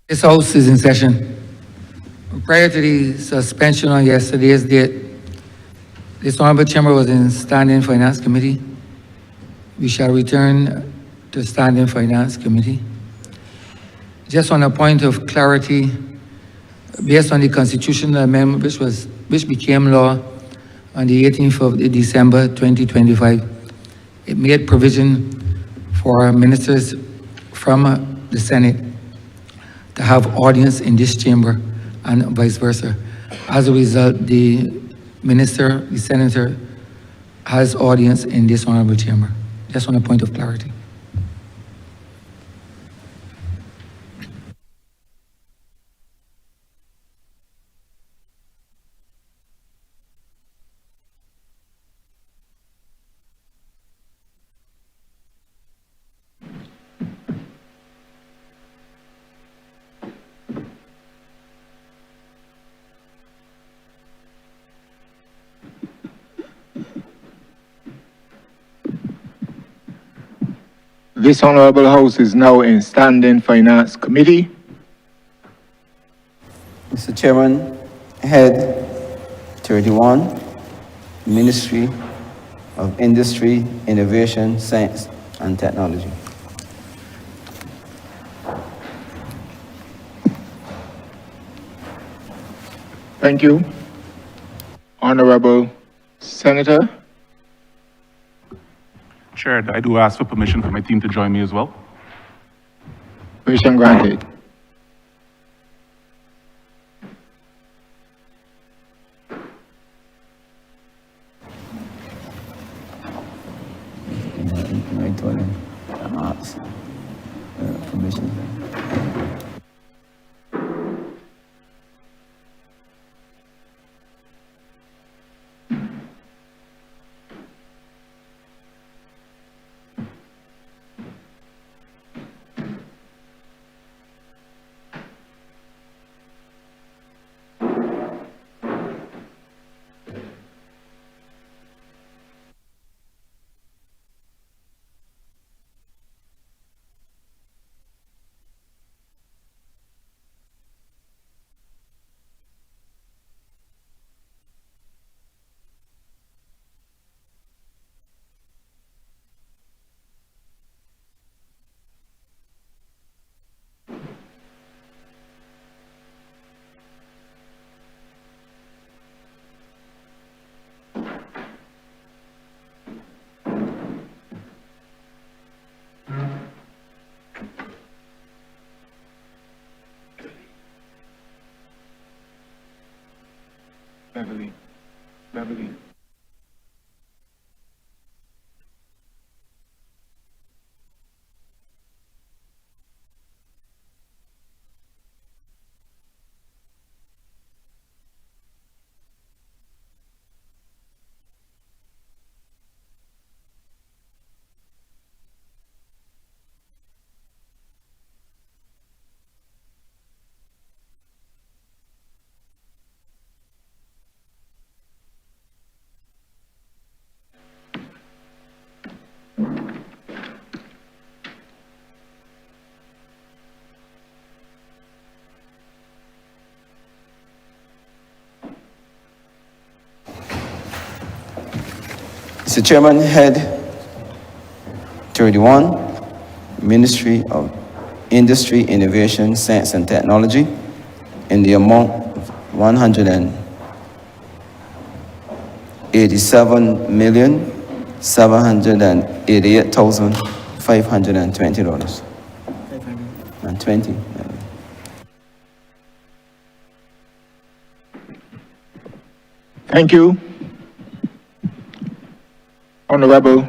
This House is in session. Prior to the suspension on yesterday's date, this Honourable Chamber was in Standing Finance Committee. We shall return to Standing Finance Committee. Just on a point of clarity, based on the constitutional amendment which became law on the 18th of December 2025, it made provision for ministers from the Senate to have audience in this chamber and vice versa. As a result, the senator has audience in this honorable chamber. Just on a point of clarity. This Honourable House is now in Standing Finance Committee. Mr. Chairman, Head 31, Ministry of Industry, Innovation, Science and Technology. Thank you. Honourable Senator. Chair, I do ask for permission for my team to join me as well. Permission granted. I told him to ask permission. Beverly. Mr. Chairman, Head 31, Ministry of Industry, Innovation, Science and Technology, in the amount of $187,788,520. And 20. Thank you. Honourable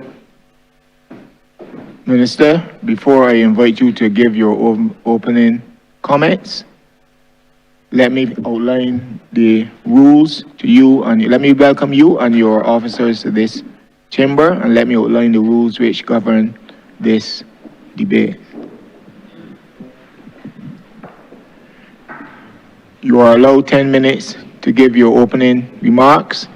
Minister, before I invite you to give your opening comments, let me outline the rules to you, and let me welcome you and your officers to this chamber, and let me outline the rules which govern this debate. You are allowed 10 minutes to give your opening remarks.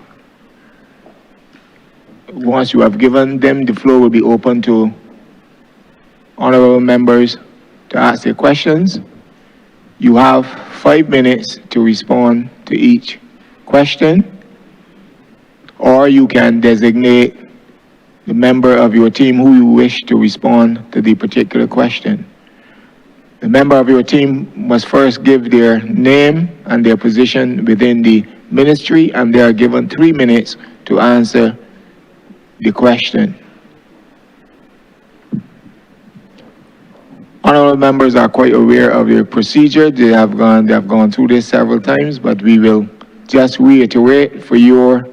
Once you have given them, the floor will be open to honourable members to ask their questions. You have 5 minutes to respond to each question, or you can designate the member of your team who you wish to respond to the particular question. The member of your team must first give their name and their position within the ministry, and they are given 3 minutes to answer the question. Honorable members are quite aware of the procedure. They have gone through this several times, but we will just reiterate for your,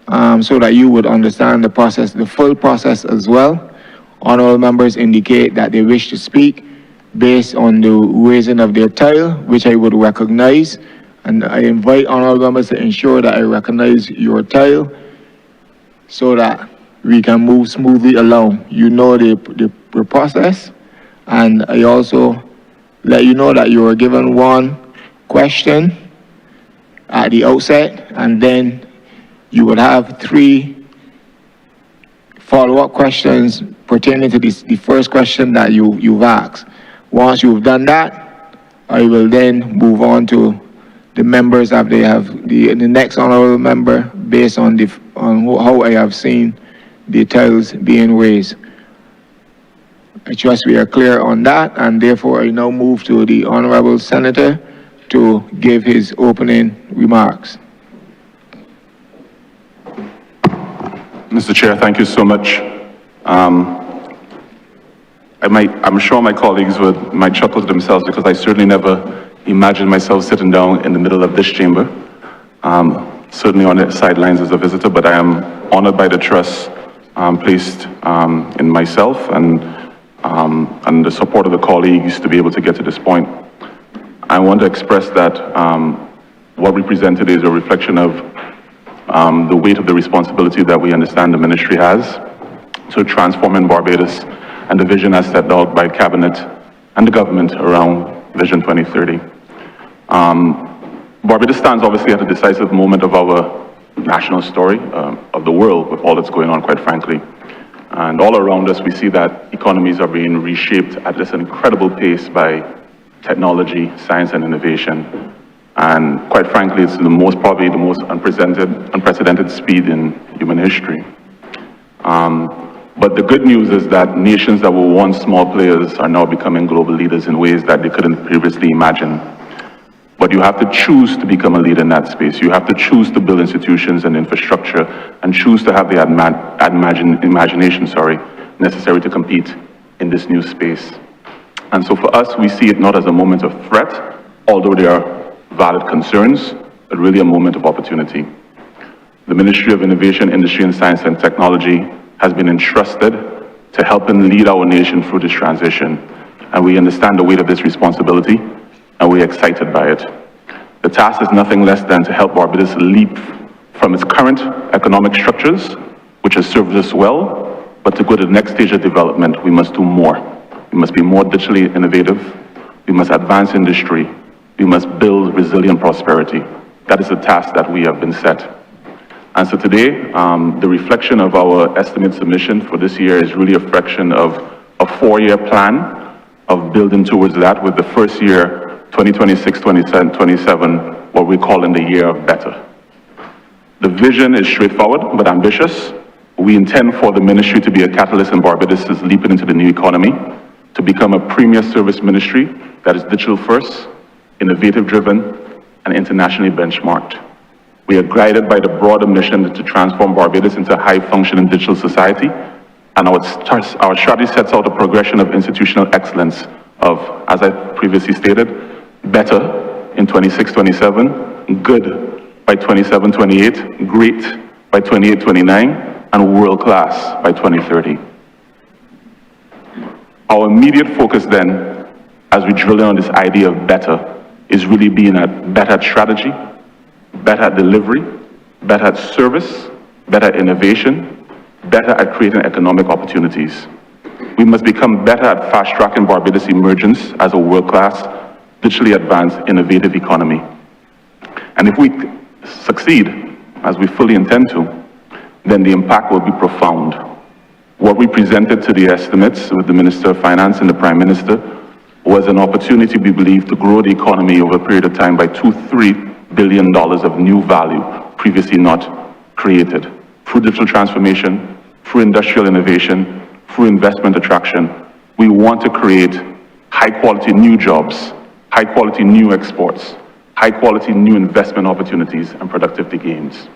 so that you would understand the process, the full process as well. Honorable members indicate that they wish to speak based on the raising of their tile, which I would recognize. And I invite honorable members to ensure that I recognize your tile so that we can move smoothly along. You know the process. And I also let you know that you are given one question at the outset, and then you would have 3 follow-up questions pertaining to the first question that you've asked. Once you've done that, I will then move on to the members of the next honorable member based on how I have seen the tiles being raised. I trust we are clear on that, and therefore I now move to the Honourable Senator to give his opening remarks. Mr. Chair, thank you so much. I'm sure my colleagues might chuckle to themselves because I certainly never imagined myself sitting down in the middle of this chamber. Certainly on the sidelines as a visitor, but I am honored by the trust placed in myself and the support of the colleagues to be able to get to this point. I want to express that what we presented is a reflection of the weight of the responsibility that we understand the ministry has to transform in Barbados and the vision as set out by Cabinet and the government around Vision 2030. Barbados stands obviously at a decisive moment of our national story, of the world, with all that's going on, quite frankly. And all around us, we see that economies are being reshaped at this incredible pace by technology, science, and innovation. And quite frankly, it's probably the most unprecedented speed in human history. But the good news is that nations that were once small players are now becoming global leaders in ways that they couldn't previously imagine. But you have to choose to become a leader in that space. You have to choose to build institutions and infrastructure and choose to have the imagination necessary to compete in this new space. And so for us, we see it not as a moment of threat, although there are valid concerns, but really a moment of opportunity. The Ministry of Innovation, Industry and Science and Technology has been entrusted to help and lead our nation through this transition. And we understand the weight of this responsibility, and we're excited by it. The task is nothing less than to help Barbados leap from its current economic structures, which has served us well, but to go to the next stage of development, we must do more. We must be more digitally innovative. We must advance industry. We must build resilient prosperity. That is the task that we have been set. And so today, the reflection of our estimate submission for this year is really a reflection of a 4-year plan of building towards that, with the first year, 2026, 2027, what we call in the year of better. The vision is straightforward but ambitious. We intend for the ministry to be a catalyst in Barbados' leaping into the new economy, to become a premier service ministry that is digital first, innovative driven, and internationally benchmarked. We are guided by the broader mission to transform Barbados into a high-functioning digital society, and our strategy sets out a progression of institutional excellence of, as I previously stated, better in 26-27, good by 27-28, great by 28-29, and world-class by 2030. Our immediate focus then, as we drill in on this idea of better, is really being better at strategy, better at delivery, better at service, better at innovation, better at creating economic opportunities. We must become better at fast-tracking Barbados' emergence as a world-class, digitally advanced, innovative economy. And if we succeed, as we fully intend to, then the impact will be profound. What we presented to the estimates with the Minister of Finance and the Prime Minister was an opportunity, we believe, to grow the economy over a period of time by $2-3 billion of new value previously not created through digital transformation, through industrial innovation, through investment attraction. We want to create high-quality new jobs, high-quality new exports, high-quality new investment opportunities and productivity gains.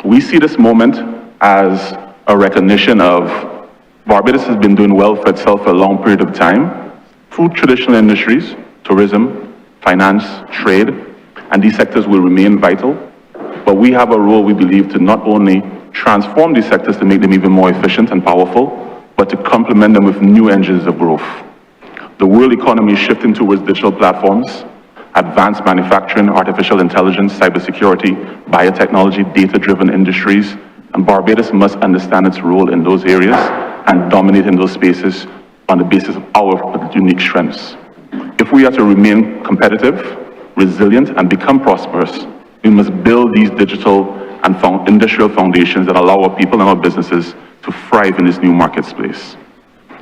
We see this moment as a recognition of Barbados has been doing well for itself for a long period of time through traditional industries, tourism, finance, trade, and these sectors will remain vital. But we have a role, we believe, to not only transform these sectors to make them even more efficient and powerful, but to complement them with new engines of growth. The world economy is shifting towards digital platforms, advanced manufacturing, artificial intelligence, cybersecurity, biotechnology, data-driven industries, and Barbados must understand its role in those areas and dominate in those spaces on the basis of our unique strengths. If we are to remain competitive, resilient, and become prosperous, we must build these digital and industrial foundations that allow our people and our businesses to thrive in this new market space.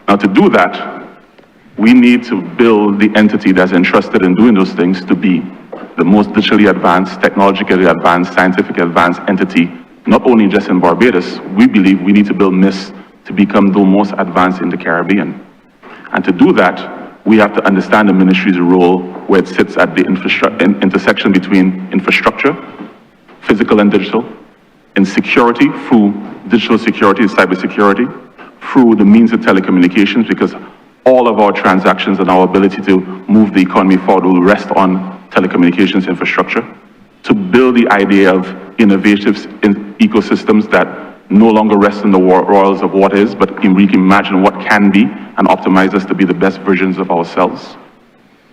Now, to do that, we need to build the entity that's entrusted in doing those things to be the most digitally advanced, technologically advanced, scientifically advanced entity, not only just in Barbados. We believe we need to build MISS to become the most advanced in the Caribbean. And to do that, we have to understand the ministry's role where it sits at the intersection between infrastructure, physical and digital, in security through digital security and cybersecurity, through the means of telecommunications, because all of our transactions and our ability to move the economy forward will rest on telecommunications infrastructure, to build the idea of innovative ecosystems that no longer rest in the royals of what is, but we can imagine what can be and optimize us to be the best versions of ourselves.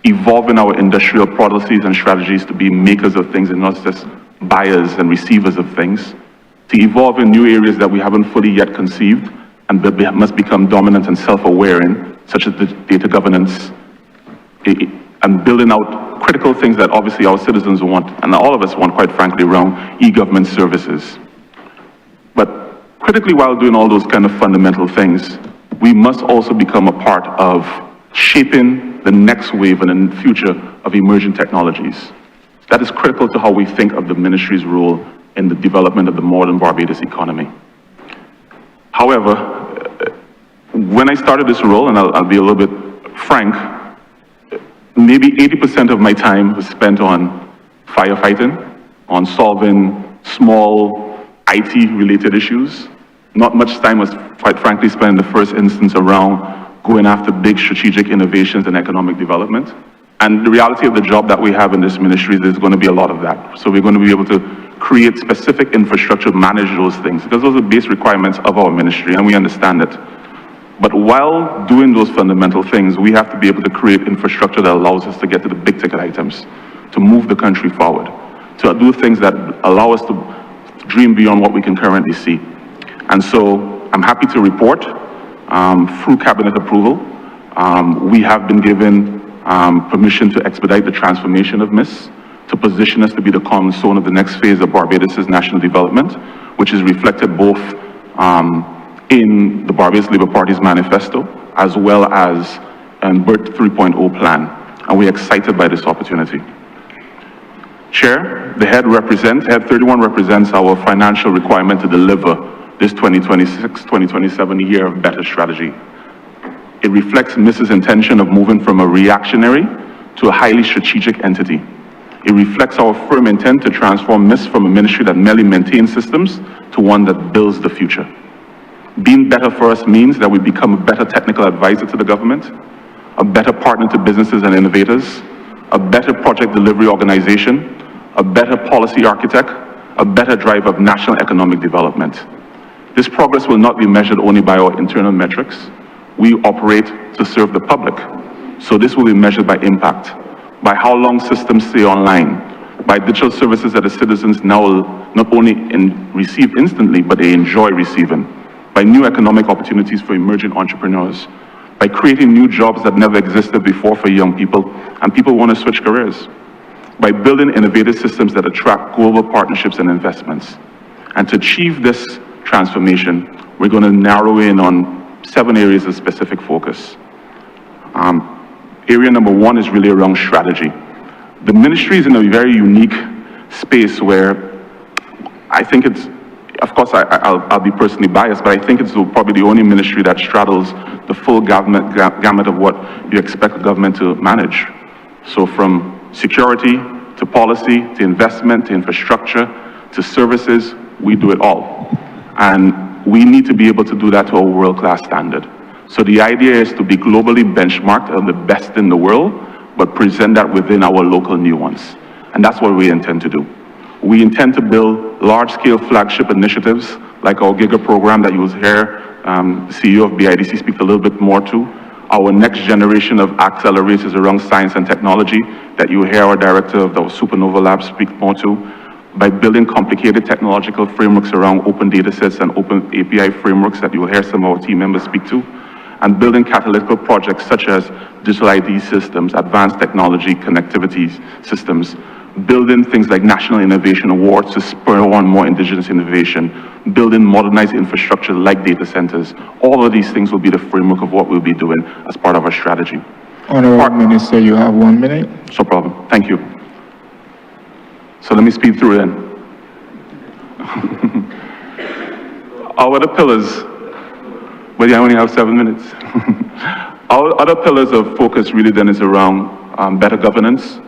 Evolving our industrial policies and strategies to be makers of things and not just buyers and receivers of things. To evolve in new areas that we haven't fully yet conceived and must become dominant and self-aware in, such as the data governance, and building out critical things that obviously our citizens want, and all of us want, quite frankly, around e-government services. But critically, while doing all those kind of fundamental things, we must also become a part of shaping the next wave and the future of emerging technologies. That is critical to how we think of the ministry's role in the development of the modern Barbados economy. However, when I started this role, and I'll be a little bit frank, maybe 80% of my time was spent on firefighting, on solving small IT-related issues. Not much time was, quite frankly, spent in the first instance around going after big strategic innovations and economic development. And the reality of the job that we have in this ministry is there's going to be a lot of that. So we're going to be able to create specific infrastructure to manage those things, because those are base requirements of our ministry, and we understand it. But while doing those fundamental things, we have to be able to create infrastructure that allows us to get to the big ticket items, to move the country forward, to do things that allow us to dream beyond what we can currently see. And so I'm happy to report, through cabinet approval, we have been given permission to expedite the transformation of MISS, to position us to be the cornerstone of the next phase of Barbados' national development, which is reflected both in the Barbados Labour Party's manifesto, as well as in BERT 3.0 plan. And we're excited by this opportunity. Chair, the head 31 represents our financial requirement to deliver this 2026-2027 year of better strategy. It reflects MISS's intention of moving from a reactionary to a highly strategic entity. It reflects our firm intent to transform MISS from a ministry that merely maintains systems to one that builds the future. Being better for us means that we become a better technical advisor to the government, a better partner to businesses and innovators, a better project delivery organization, a better policy architect, a better driver of national economic development. This progress will not be measured only by our internal metrics. We operate to serve the public. So this will be measured by impact, by how long systems stay online, by digital services that the citizens now not only receive instantly, but they enjoy receiving, by new economic opportunities for emerging entrepreneurs, by creating new jobs that never existed before for young people, and people want to switch careers, by building innovative systems that attract global partnerships and investments. And to achieve this transformation, we're going to narrow in on 7 areas of specific focus. Area number one is really around strategy. The ministry is in a very unique space where I think it's, of course, I'll be personally biased, but I think it's probably the only ministry that straddles the full government gamut of what you expect a government to manage. So from security, to policy, to investment, to infrastructure, to services, we do it all. And we need to be able to do that to a world-class standard. So the idea is to be globally benchmarked on the best in the world, but present that within our local nuance. And that's what we intend to do. We intend to build large-scale flagship initiatives like our GIGA program that you will hear the CEO of BIDC speak a little bit more to. Our next generation of accelerators around science and technology that you hear our director of the Supernova Lab speak more to, by building complicated technological frameworks around open data sets and open API frameworks that you will hear some of our team members speak to, and building catalytical projects such as digital ID systems, advanced technology connectivity systems, building things like National Innovation Awards to spur on more indigenous innovation, building modernized infrastructure like data centers. All of these things will be the framework of what we'll be doing as part of our strategy. Honourable Minister, you have 1 minute. No problem. Thank you. So let me speed through then. Our other pillars, but I only have 7 minutes. Our other pillars of focus really then is around better governance.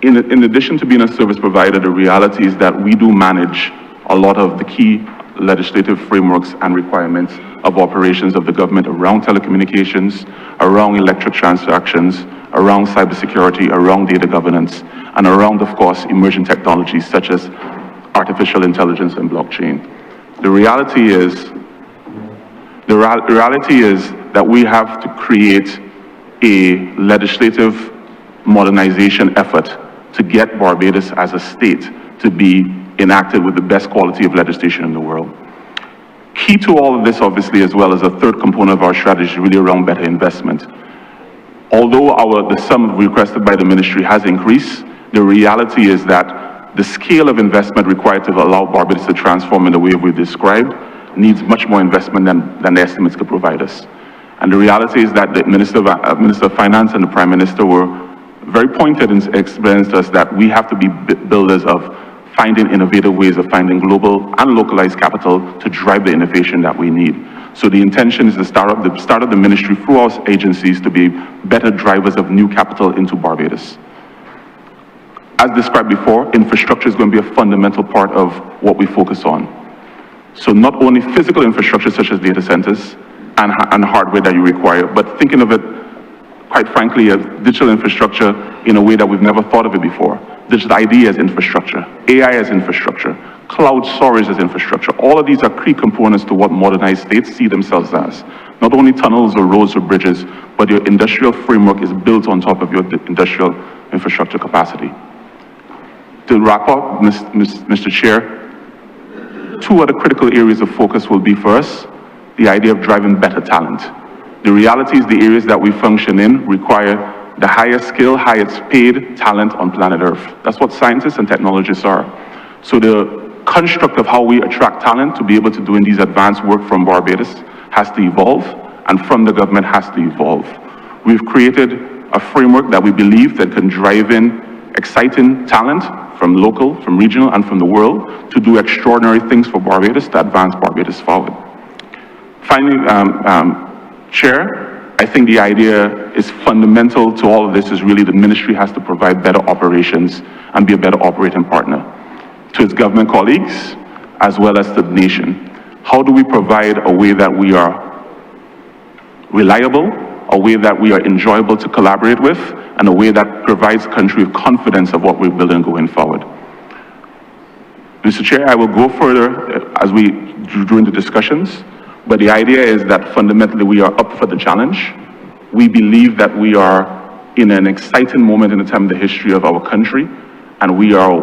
In addition to being a service provider, the reality is that we do manage a lot of the key legislative frameworks and requirements of operations of the government around telecommunications, around electric transactions, around cybersecurity, around data governance, and around, of course, emerging technologies such as artificial intelligence and blockchain. The reality is that we have to create a legislative modernization effort to get Barbados as a state to be enacted with the best quality of legislation in the world. Key to all of this, obviously, as well as a third component of our strategy is really around better investment. Although the sum requested by the ministry has increased, the reality is that the scale of investment required to allow Barbados to transform in the way we've described needs much more investment than the estimates could provide us. And the reality is that the Minister of Finance and the Prime Minister were very pointed and explained to us that we have to be builders of finding innovative ways of finding global and localized capital to drive the innovation that we need. So the intention is to start of the ministry through our agencies to be better drivers of new capital into Barbados. As described before, infrastructure is going to be a fundamental part of what we focus on. So not only physical infrastructure such as data centers and hardware that you require, but thinking of it, quite frankly, as digital infrastructure in a way that we've never thought of it before. Digital ID as infrastructure, AI as infrastructure, cloud storage as infrastructure. All of these are key components to what modernized states see themselves as. Not only tunnels or roads or bridges, but your industrial framework is built on top of your industrial infrastructure capacity. To wrap up, Mr. Chair, two other critical areas of focus will be for us, the idea of driving better talent. The reality is the areas that we function in require the highest skill, highest paid talent on planet Earth. That's what scientists and technologists are. So the construct of how we attract talent to be able to do in these advanced work from Barbados has to evolve, and from the government has to evolve. We've created a framework that we believe that can drive in exciting talent from local, from regional, and from the world to do extraordinary things for Barbados to advance Barbados forward. Finally, Chair, I think the idea is fundamental to all of this is really the ministry has to provide better operations and be a better operating partner to its government colleagues as well as to the nation. How do we provide a way that we are reliable, a way that we are enjoyable to collaborate with, and a way that provides the country with confidence of what we're building going forward? Mr. Chair, I will go further as during the discussions. But the idea is that fundamentally we are up for the challenge. We believe that we are in an exciting moment in the time of the history of our country, and we are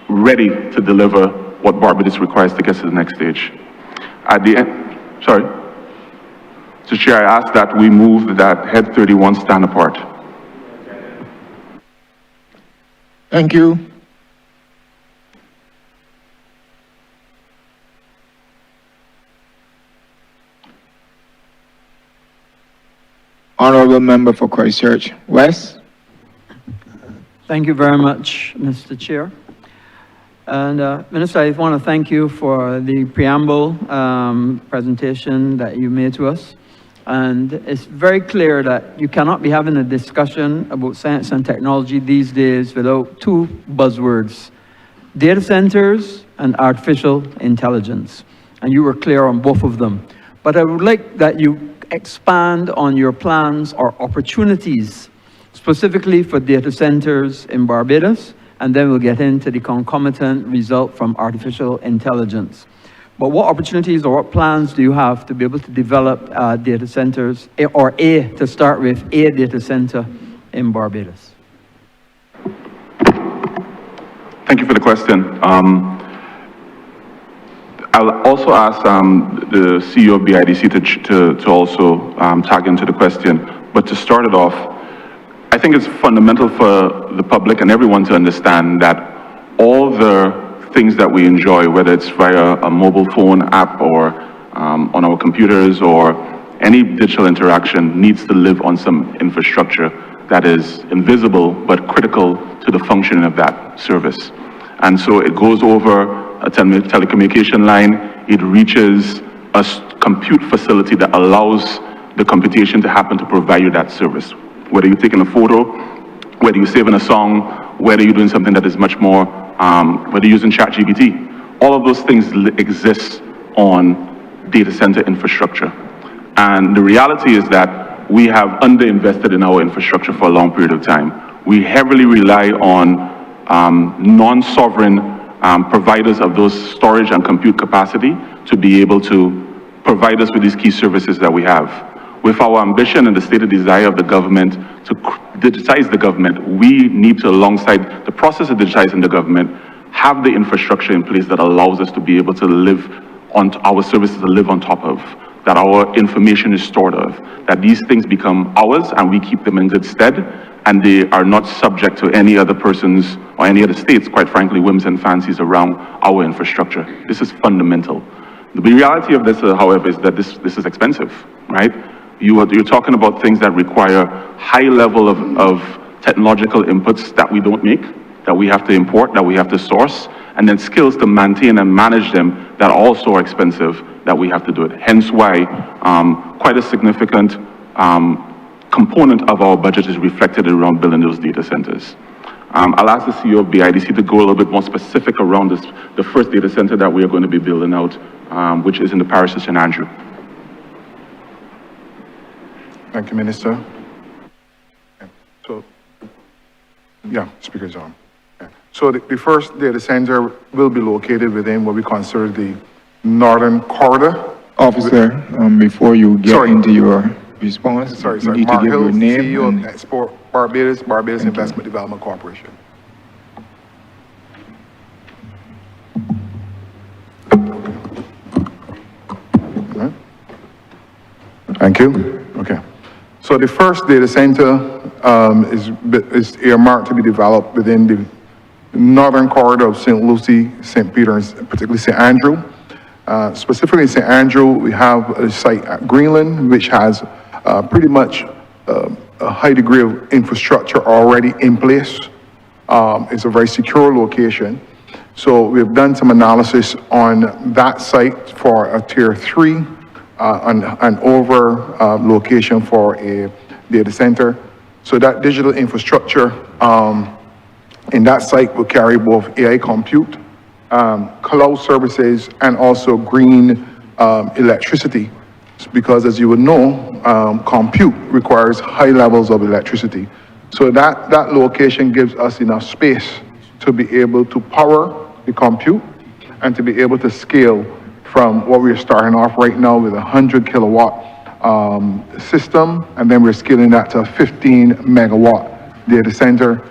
ready to deliver what Barbados requires to get to the next stage. At the end, sorry. Mr. Chair, I ask that we move that Head 31 stand apart. Thank you. Honourable Honourable Member for Christchurch West. Thank you very much, Mr. Chair. And Minister, I want to thank you for the preamble presentation that you made to us. And it's very clear that you cannot be having a discussion about science and technology these days without two buzzwords: data centers and artificial intelligence. And you were clear on both of them. But I would like that you expand on your plans or opportunities specifically for data centers in Barbados, and then we'll get into the concomitant result from artificial intelligence. But what opportunities or what plans do you have to be able to develop data centers, to start with, a data center in Barbados? Thank you for the question. I'll also ask the CEO of BIDC to also tag into the question. But to start it off, I think it's fundamental for the public and everyone to understand that all the things that we enjoy, whether it's via a mobile phone app or on our computers or any digital interaction, needs to live on some infrastructure that is invisible but critical to the functioning of that service. And so it goes over a telecommunication line, it reaches a compute facility that allows the computation to happen to provide you that service. Whether you're taking a photo, whether you're saving a song, whether you're doing something that is much more, whether you're using ChatGPT, all of those things exist on data center infrastructure. And the reality is that we have underinvested in our infrastructure for a long period of time. We heavily rely on non-sovereign providers of those storage and compute capacity to be able to provide us with these key services that we have. With our ambition and the stated desire of the government to digitize the government, we need to, alongside the process of digitizing the government, have the infrastructure in place that allows us to be able to live on our services to live on top of, that our information is stored of, that these things become ours and we keep them in good stead, and they are not subject to any other person's or any other states, quite frankly, whims and fancies around our infrastructure. This is fundamental. The reality of this, however, is that this is expensive, right? You're talking about things that require high level of technological inputs that we don't make, that we have to import, that we have to source, and then skills to maintain and manage them that also are expensive, that we have to do it. Hence why quite a significant component of our budget is reflected around building those data centers. I'll ask the CEO of BIDC to go a little bit more specific around this, the first data center that we are going to be building out, which is in the parish of St. Andrew. Thank you, Minister. So, yeah, speaker's on. So the first data center will be located within what we consider the Northern Corridor. Officer, before you get into your response, Sorry, you need Mark to give Hill, your name. CEO and- of Export Barbados Investment Development Corporation. Okay. Thank you. Okay. So the first data center is earmarked to be developed within the northern corridor of St. Lucie, St. Peter, and particularly St. Andrew. Specifically in St. Andrew, we have a site at Greenland, which has pretty much a high degree of infrastructure already in place. It's a very secure location. So we've done some analysis on that site for a tier 3 and over location for a data center. So that digital infrastructure in that site will carry both AI compute, cloud services, and also green electricity. Because as you would know, compute requires high levels of electricity. So that location gives us enough space to be able to power the compute and to be able to scale from what we're starting off right now with a 100 kilowatt system, and then we're scaling that to a 15 megawatt data center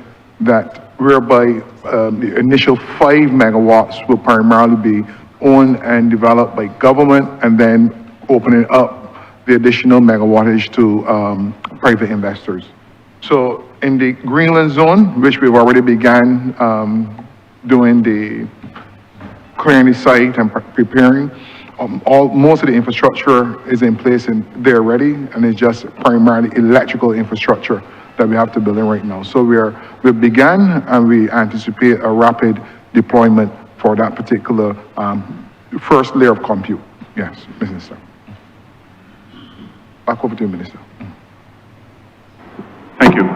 that whereby the initial 5 megawatts will primarily be owned and developed by government, and then opening up the additional megawattage to private investors. So in the Greenland zone, which we've already began doing the clearing the site and preparing, most of the infrastructure is in place and they're ready, and it's just primarily electrical infrastructure that we have to build in right now. So we've begun, and we anticipate a rapid deployment for that particular first layer of compute. Yes, Minister. Back over to you, Minister. Thank you.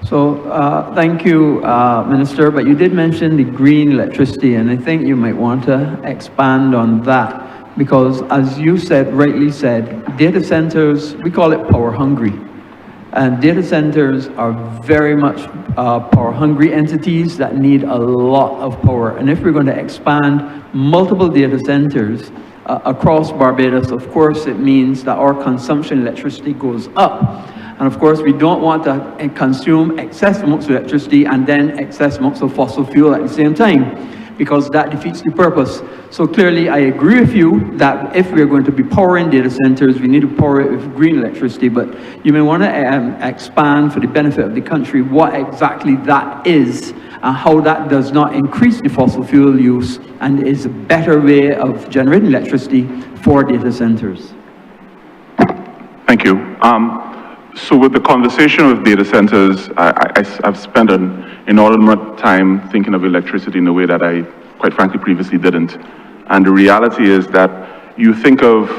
So, thank you, Minister, but you did mention the green electricity, and I think you might want to expand on that, because as you said, rightly said, data centers, we call it power hungry. And data centers are very much power hungry entities that need a lot of power. And if we're going to expand multiple data centers across Barbados, of course, it means that our consumption of electricity goes up. And of course, we don't want to consume excess amounts of electricity and then excess amounts of fossil fuel at the same time, because that defeats the purpose. So clearly, I agree with you that if we're going to be powering data centers, we need to power it with green electricity, but you may want to expand for the benefit of the country what exactly that is and how that does not increase the fossil fuel use and is a better way of generating electricity for data centers. Thank you. So with the conversation with data centers, I've spent an inordinate amount of time thinking of electricity in a way that I, quite frankly, previously didn't. And the reality is that you think of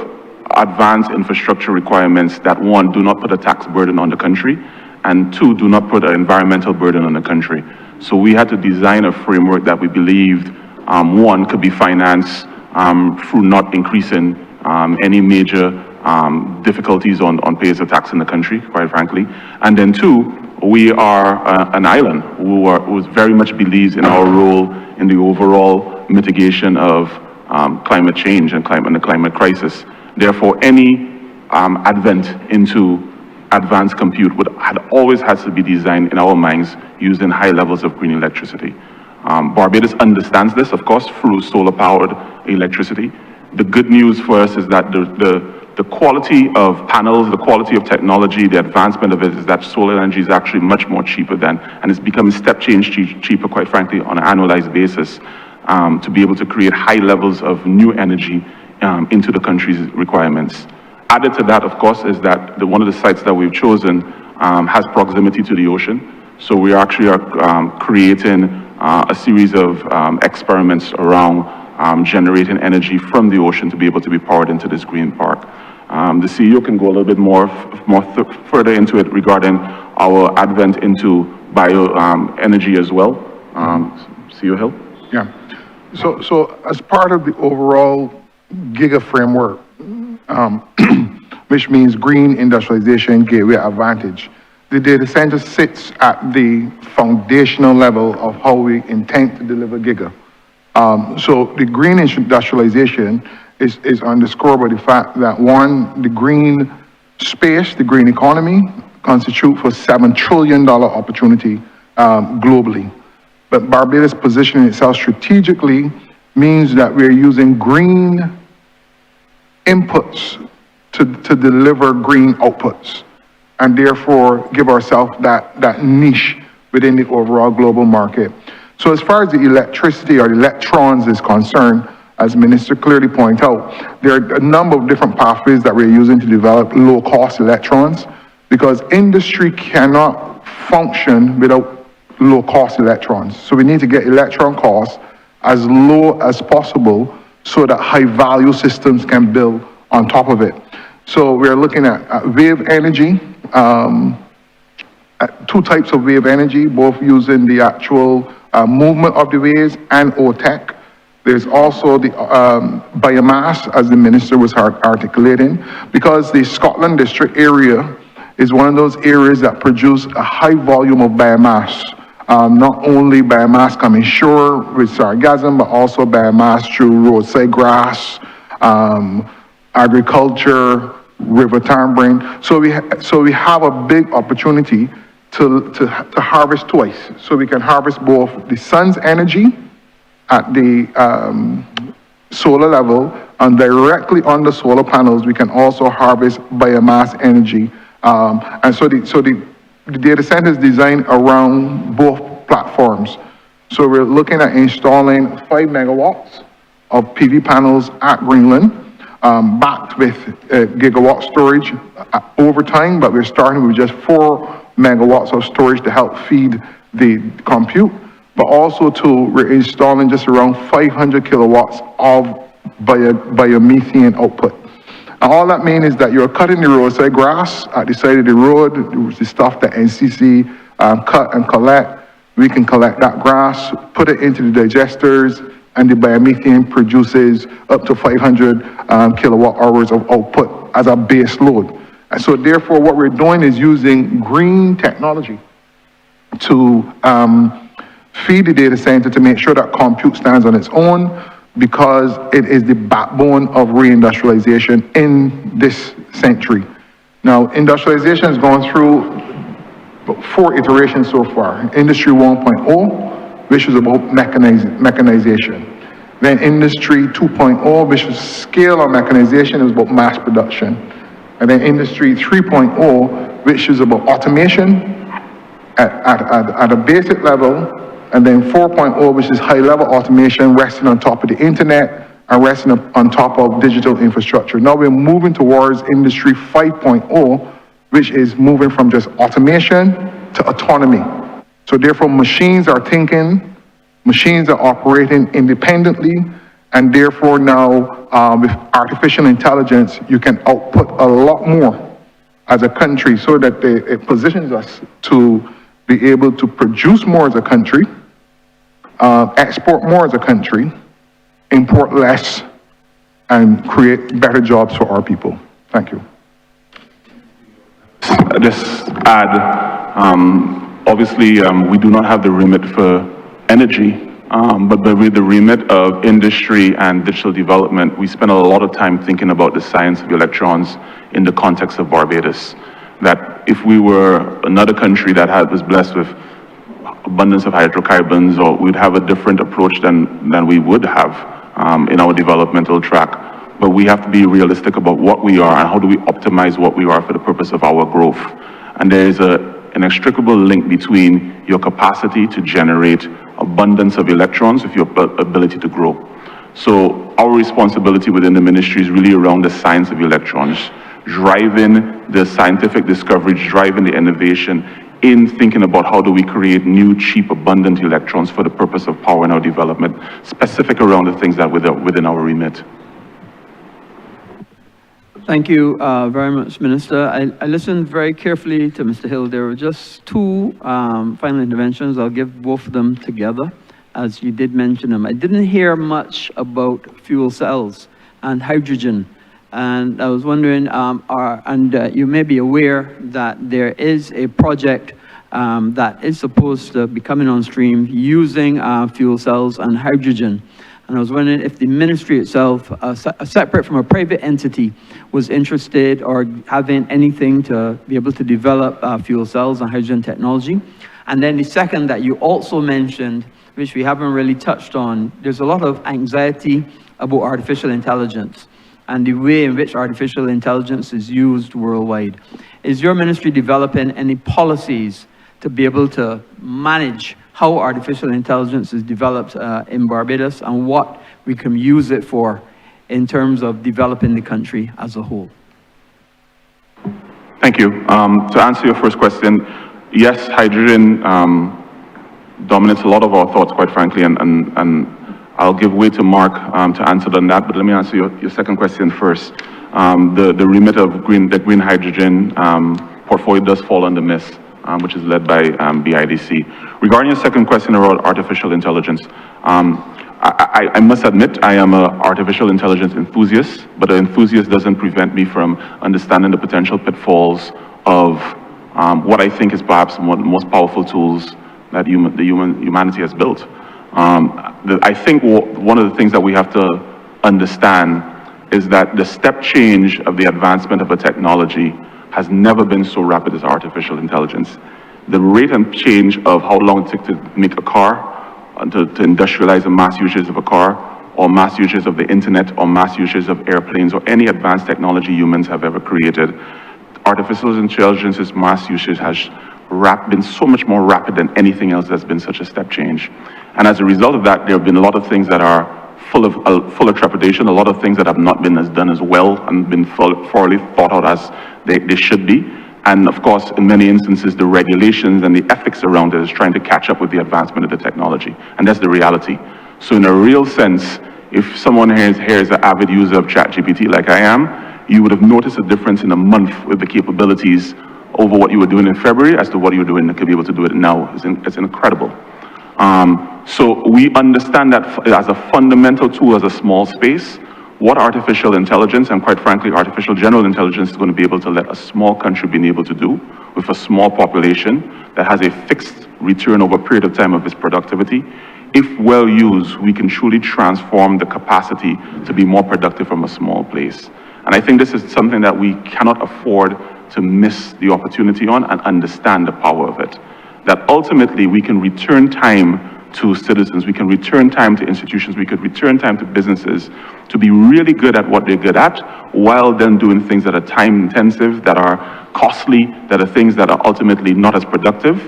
advanced infrastructure requirements that, one, do not put a tax burden on the country, and two, do not put an environmental burden on the country. So we had to design a framework that we believed, one, could be financed through not increasing any major difficulties on payers of tax in the country, quite frankly. And then two, we are an island who very much believes in our role in the overall mitigation of climate change and the climate crisis. Therefore, any advent into advanced compute had always has to be designed in our minds using high levels of green electricity. Barbados understands this, of course, through solar-powered electricity. The good news for us is that the quality of panels, the quality of technology, the advancement of it is that solar energy is actually much more cheaper and it's becoming step change cheaper, quite frankly, on an annualized basis, to be able to create high levels of new energy into the country's requirements. Added to that, of course, is that one of the sites that we've chosen has proximity to the ocean. So we actually are creating a series of experiments around generating energy from the ocean to be able to be powered into this green park. The CEO can go a little bit further into it regarding our advent into bio energy as well. CEO Hill? Yeah. So as part of the overall GIGA framework, which means Green Industrialization Gateway Advantage, the data center sits at the foundational level of how we intend to deliver GIGA. So the green industrialization is underscored by the fact that, one, the green space, the green economy, constitute for $7 trillion opportunity globally. But Barbados positioning itself strategically means that we're using green inputs to deliver green outputs, and therefore give ourselves that niche within the overall global market. So as far as the electricity or the electrons is concerned, as Minister clearly pointed out, there are a number of different pathways that we're using to develop low-cost electrons, because industry cannot function without low-cost electrons. So we need to get electron costs as low as possible so that high-value systems can build on top of it. So we're looking at wave energy, two types of wave energy, both using the actual movement of the waves and OTEC. There's also the biomass, as the Minister was articulating, because the Scotland District area is one of those areas that produce a high volume of biomass. Not only biomass coming shore with sargassum, but also biomass through roadside grass, agriculture, river tambourine. So we have a big opportunity to harvest twice. So we can harvest both the sun's energy at the solar level, and directly on the solar panels, we can also harvest biomass energy. And so the data center is designed around both platforms. So we're looking at installing 5 megawatts of PV panels at Greenland, backed with gigawatt storage over time, but we're starting with just 4 megawatts of storage to help feed the compute, but also we're installing just around 500 kilowatts of biomethane output. And all that means is that you're cutting the roadside grass at the side of the road, the stuff that NCC cut and collect. We can collect that grass, put it into the digesters, and the biomethane produces up to 500 kilowatt hours of output as a base load. And so therefore what we're doing is using green technology to feed the data center to make sure that compute stands on its own, because it is the backbone of reindustrialization in this century. Now, industrialization has gone through 4 iterations so far. Industry 1.0, which is about mechanization. Then Industry 2.0, which is scale of mechanization, is about mass production. And then Industry 3.0, which is about automation at a basic level. And then 4.0, which is high-level automation resting on top of the internet and resting on top of digital infrastructure. Now we're moving towards Industry 5.0, which is moving from just automation to autonomy. So therefore, machines are thinking, machines are operating independently, and therefore now with artificial intelligence, you can output a lot more as a country, so that it positions us to be able to produce more as a country, export more as a country, import less, and create better jobs for our people. Thank you. Just add, obviously, we do not have the remit for energy, but with the remit of industry and digital development, we spend a lot of time thinking about the science of electrons in the context of Barbados. That if we were another country that was blessed with abundance of hydrocarbons, or we'd have a different approach than we would have in our developmental track. But we have to be realistic about what we are and how do we optimize what we are for the purpose of our growth. And there is an inextricable link between your capacity to generate abundance of electrons with your ability to grow. So our responsibility within the ministry is really around the science of electrons, driving the scientific discovery, driving the innovation in thinking about how do we create new, cheap, abundant electrons for the purpose of power and our development, specific around the things that within our remit. Thank you very much, Minister. I listened very carefully to Mr. Hill. There were just 2 final interventions. I'll give both of them together, as you did mention them. I didn't hear much about fuel cells and hydrogen. And I was wondering, you may be aware that there is a project that is supposed to be coming on stream using fuel cells and hydrogen. And I was wondering if the ministry itself, separate from a private entity, was interested or having anything to be able to develop fuel cells and hydrogen technology. And then the second that you also mentioned, which we haven't really touched on, there's a lot of anxiety about artificial intelligence and the way in which artificial intelligence is used worldwide. Is your ministry developing any policies to be able to manage how artificial intelligence is developed in Barbados and what we can use it for in terms of developing the country as a whole? Thank you. To answer your first question, yes, hydrogen dominates a lot of our thoughts, quite frankly, and I'll give way to Mark to answer on that, but let me answer your second question first. The remit of the green hydrogen portfolio does fall under MISS, which is led by BIDC. Regarding your second question around artificial intelligence, I must admit I am an artificial intelligence enthusiast, but an enthusiast doesn't prevent me from understanding the potential pitfalls of what I think is perhaps one of the most powerful tools that humanity has built. I think one of the things that we have to understand is that the step change of the advancement of a technology has never been so rapid as artificial intelligence. The rate and change of how long it took to make a car, to industrialize the mass usage of a car, or mass usage of the internet, or mass usage of airplanes, or any advanced technology humans have ever created, artificial intelligence's mass usage has been so much more rapid than anything else that's been such a step change. And as a result of that, there have been a lot of things that are full of trepidation. A lot of things that have not been as done as well and been thoroughly thought out as they should be. And of course, in many instances, the regulations and the ethics around it is trying to catch up with the advancement of the technology. And that's the reality. So in a real sense, if someone here is an avid user of ChatGPT like I am, you would have noticed a difference in a month with the capabilities over what you were doing in February as to what you're doing to be able to do it now. It's incredible. So we understand that as a fundamental tool, as a small space, what artificial intelligence, and quite frankly, artificial general intelligence is going to be able to let a small country be able to do with a small population that has a fixed return over a period of time of its productivity. If well used, we can truly transform the capacity to be more productive from a small place. And I think this is something that we cannot afford to miss the opportunity on and understand the power of it. That ultimately we can return time to citizens, we can return time to institutions, we could return time to businesses to be really good at what they're good at, while then doing things that are time intensive, that are costly, that are things that are ultimately not as productive.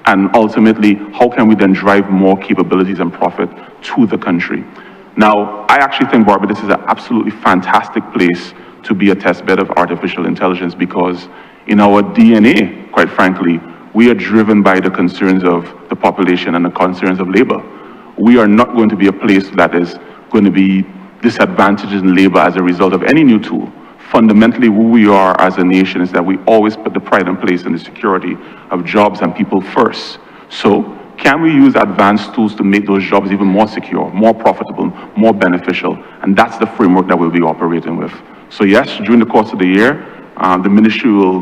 And ultimately, how can we then drive more capabilities and profit to the country? Now, I actually think Barbados is an absolutely fantastic place to be a test bed of artificial intelligence, because in our DNA, quite frankly, we are driven by the concerns of the population and the concerns of labor. We are not going to be a place that is going to be disadvantaged in labor as a result of any new tool. Fundamentally, who we are as a nation is that we always put the pride and place in the security of jobs and people first. So, can we use advanced tools to make those jobs even more secure, more profitable, more beneficial? And that's the framework that we'll be operating with. So yes, during the course of the year, the ministry will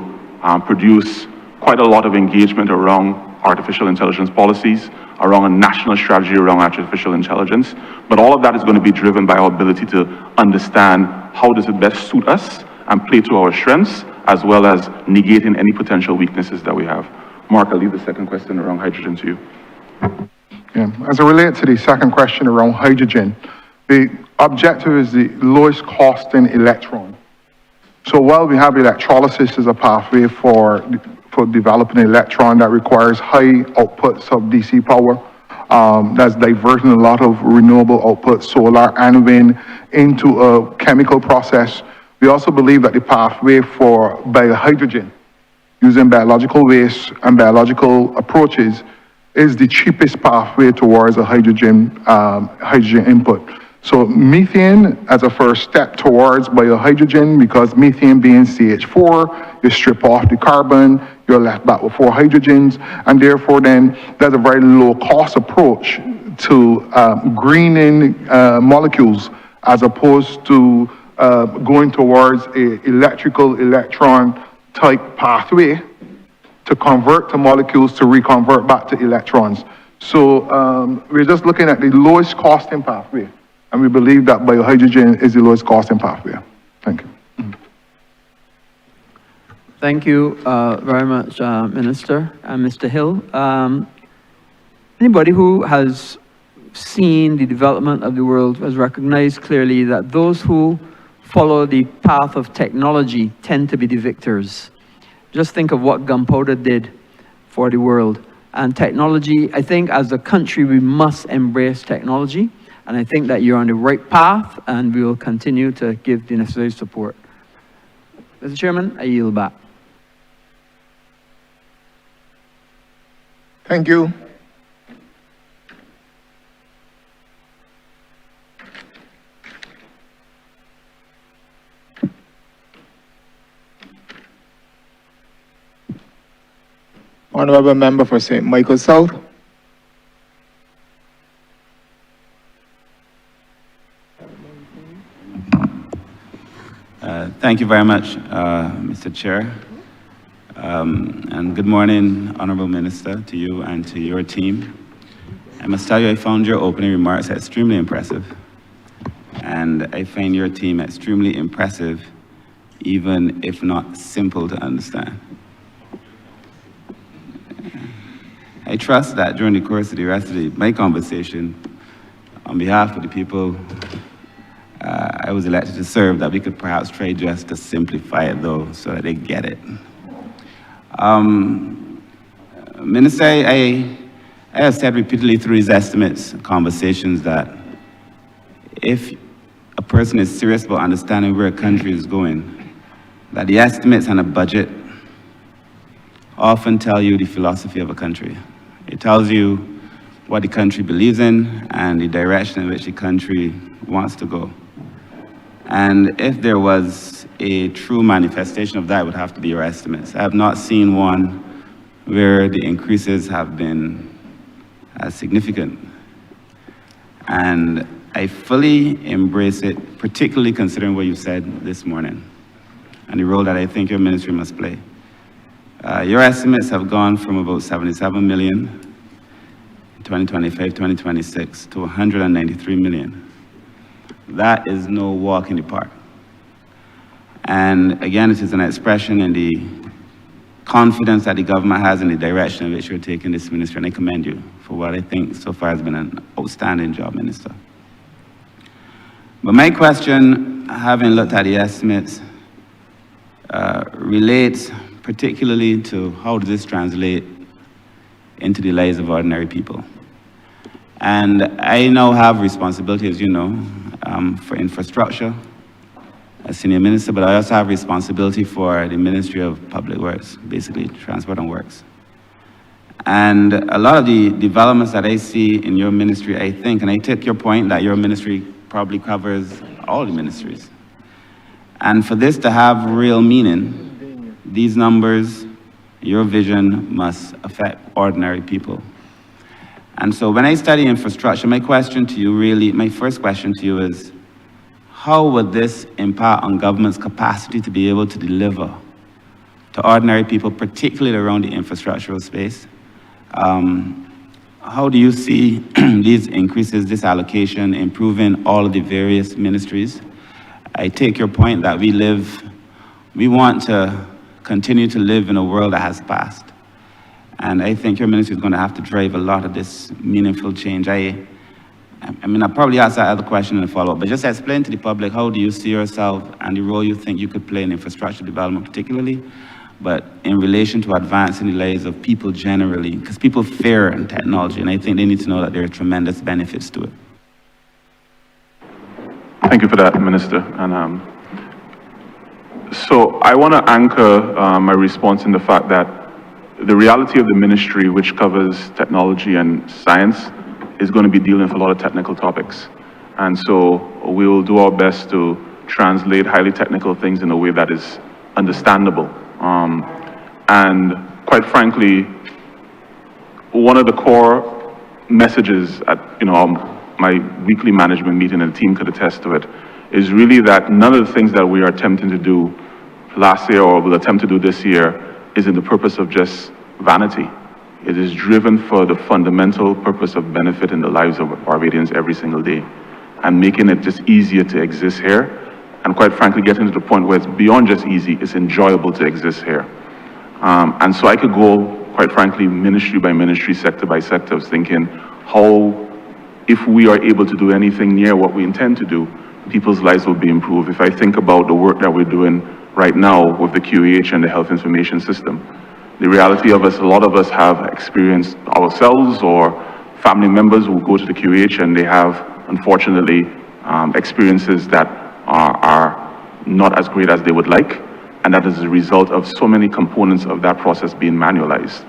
produce quite a lot of engagement around artificial intelligence policies, around a national strategy around artificial intelligence. But all of that is going to be driven by our ability to understand how does it best suit us and play to our strengths, as well as negating any potential weaknesses that we have. Mark, I'll leave the second question around hydrogen to you. Yeah. As it relates to the second question around hydrogen, the objective is the lowest costing electron. So while we have electrolysis as a pathway for developing an electron that requires high outputs of DC power, that's diverting a lot of renewable output, solar and wind, into a chemical process. We also believe that the pathway for biohydrogen, using biological waste and biological approaches, is the cheapest pathway towards a hydrogen input. So methane as a first step towards biohydrogen, because methane being CH4, you strip off the carbon, you're left back with 4 hydrogens, and therefore then there's a very low cost approach to greening molecules, as opposed to going towards a electrical electron type pathway to convert to molecules to reconvert back to electrons. So we're just looking at the lowest costing pathway, and we believe that biohydrogen is the lowest costing pathway. Thank you. Thank you very much, Minister and Mr. Hill. Anybody who has seen the development of the world has recognized clearly that those who follow the path of technology tend to be the victors. Just think of what gunpowder did for the world. And technology, I think as a country, we must embrace technology. And I think that you're on the right path, and we will continue to give the necessary support. Mr. Chairman, I yield back. Thank you. Honourable Member for St. Michael South. Thank you very much, Mr. Chair. And good morning, Honourable Minister, to you and to your team. I must tell you, I found your opening remarks extremely impressive. And I find your team extremely impressive, even if not simple to understand. I trust that during the course of the rest of my conversation, on behalf of the people I was elected to serve, that we could perhaps try just to simplify it, though, so that they get it. Minister, I have said repeatedly through his estimates, conversations, that if a person is serious about understanding where a country is going, that the estimates and a budget often tell you the philosophy of a country. It tells you what the country believes in and the direction in which the country wants to go. And if there was a true manifestation of that, it would have to be your estimates. I have not seen one where the increases have been as significant. And I fully embrace it, particularly considering what you said this morning and the role that I think your ministry must play. Your estimates have gone from about 77 million in 2025, 2026 to 193 million. That is no walk in the park. And again, it is an expression in the confidence that the government has in the direction in which you're taking this ministry, and I commend you for what I think so far has been an outstanding job, Minister. But my question, having looked at the estimates, relates particularly to how does this translate into the lives of ordinary people. And I now have responsibility, as you know, for infrastructure as senior minister, but I also have responsibility for the Ministry of Public Works, basically Transport and Works. And a lot of the developments that I see in your ministry, I think, and I take your point that your ministry probably covers all the ministries. And for this to have real meaning, these numbers, your vision must affect ordinary people. And so when I study infrastructure, my question to you really, my first question to you is, how would this impact on government's capacity to be able to deliver to ordinary people, particularly around the infrastructural space? How do you see these increases, this allocation, improving all of the various ministries? I take your point that we want to continue to live in a world that has passed. And I think your ministry is going to have to drive a lot of this meaningful change. I mean, I'll probably ask that other question in a follow-up, but just explain to the public, how do you see yourself and the role you think you could play in infrastructure development particularly, but in relation to advancing the lives of people generally, because people fear in technology, and I think they need to know that there are tremendous benefits to it. Thank you for that, Minister. And so I want to anchor my response in the fact that the reality of the ministry, which covers technology and science, is going to be dealing with a lot of technical topics. And so we will do our best to translate highly technical things in a way that is understandable. And quite frankly, one of the core messages at my weekly management meeting, and the team could attest to it, is really that none of the things that we are attempting to do last year or will attempt to do this year is in the purpose of just vanity. It is driven for the fundamental purpose of benefit in the lives of Barbadians every single day, and making it just easier to exist here, and quite frankly getting to the point where it's beyond just easy, it's enjoyable to exist here. And so I could go, quite frankly, ministry by ministry, sector by sector, of thinking how, if we are able to do anything near what we intend to do, people's lives will be improved. If I think about the work that we're doing right now with the QEH and the health information system, the reality of us, a lot of us have experienced ourselves or family members who go to the QEH and they have, unfortunately, experiences that are not as great as they would like, and that is a result of so many components of that process being manualized.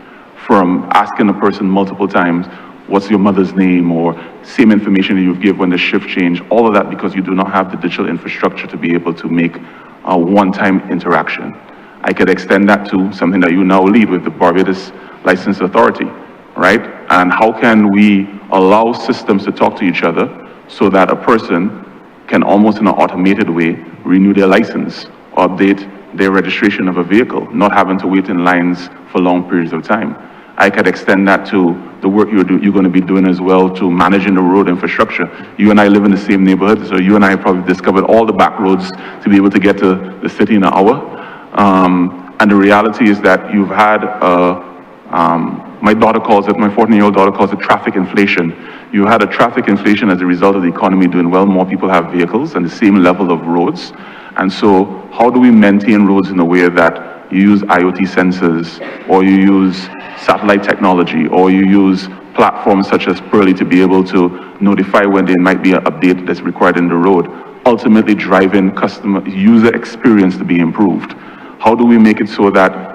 From asking a person multiple times, what's your mother's name, or same information that you've given when the shift change, all of that because you do not have the digital infrastructure to be able to make a one-time interaction. I could extend that to something that you now lead with the Barbados License Authority, right? And how can we allow systems to talk to each other so that a person can almost in an automated way renew their license, or update their registration of a vehicle, not having to wait in lines for long periods of time. I could extend that to the work you're going to be doing as well to managing the road infrastructure. You and I live in the same neighborhood, so you and I have probably discovered all the back roads to be able to get to the city in an hour. And the reality is that you've had, my daughter calls it, my 14-year-old daughter calls it traffic inflation. You had a traffic inflation as a result of the economy doing well. More people have vehicles and the same level of roads. And so how do we maintain roads in a way that you use IoT sensors, or you use satellite technology, or you use platforms such as Pearly to be able to notify when there might be an update that's required in the road, ultimately driving customer user experience to be improved. How do we make it so that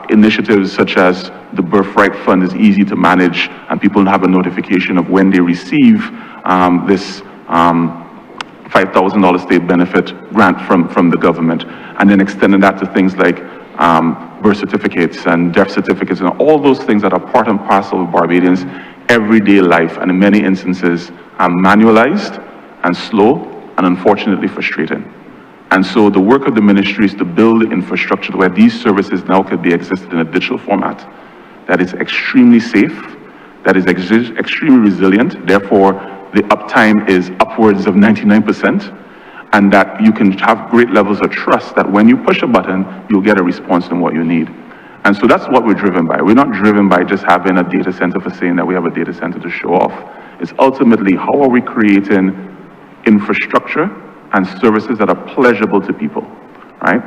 initiatives such as the Birthright Fund is easy to manage and people have a notification of when they receive this $5,000 state benefit grant from the government, and then extending that to things like birth certificates and death certificates and all those things that are part and parcel of Barbadians' everyday life, and in many instances are manualized and slow and unfortunately frustrating. And so the work of the ministry is to build infrastructure where these services now could be existed in a digital format that is extremely safe, that is extremely resilient, therefore the uptime is upwards of 99%, and that you can have great levels of trust that when you push a button, you'll get a response in what you need. And so that's what we're driven by. We're not driven by just having a data center for saying that we have a data center to show off. It's ultimately how are we creating infrastructure and services that are pleasurable to people, right?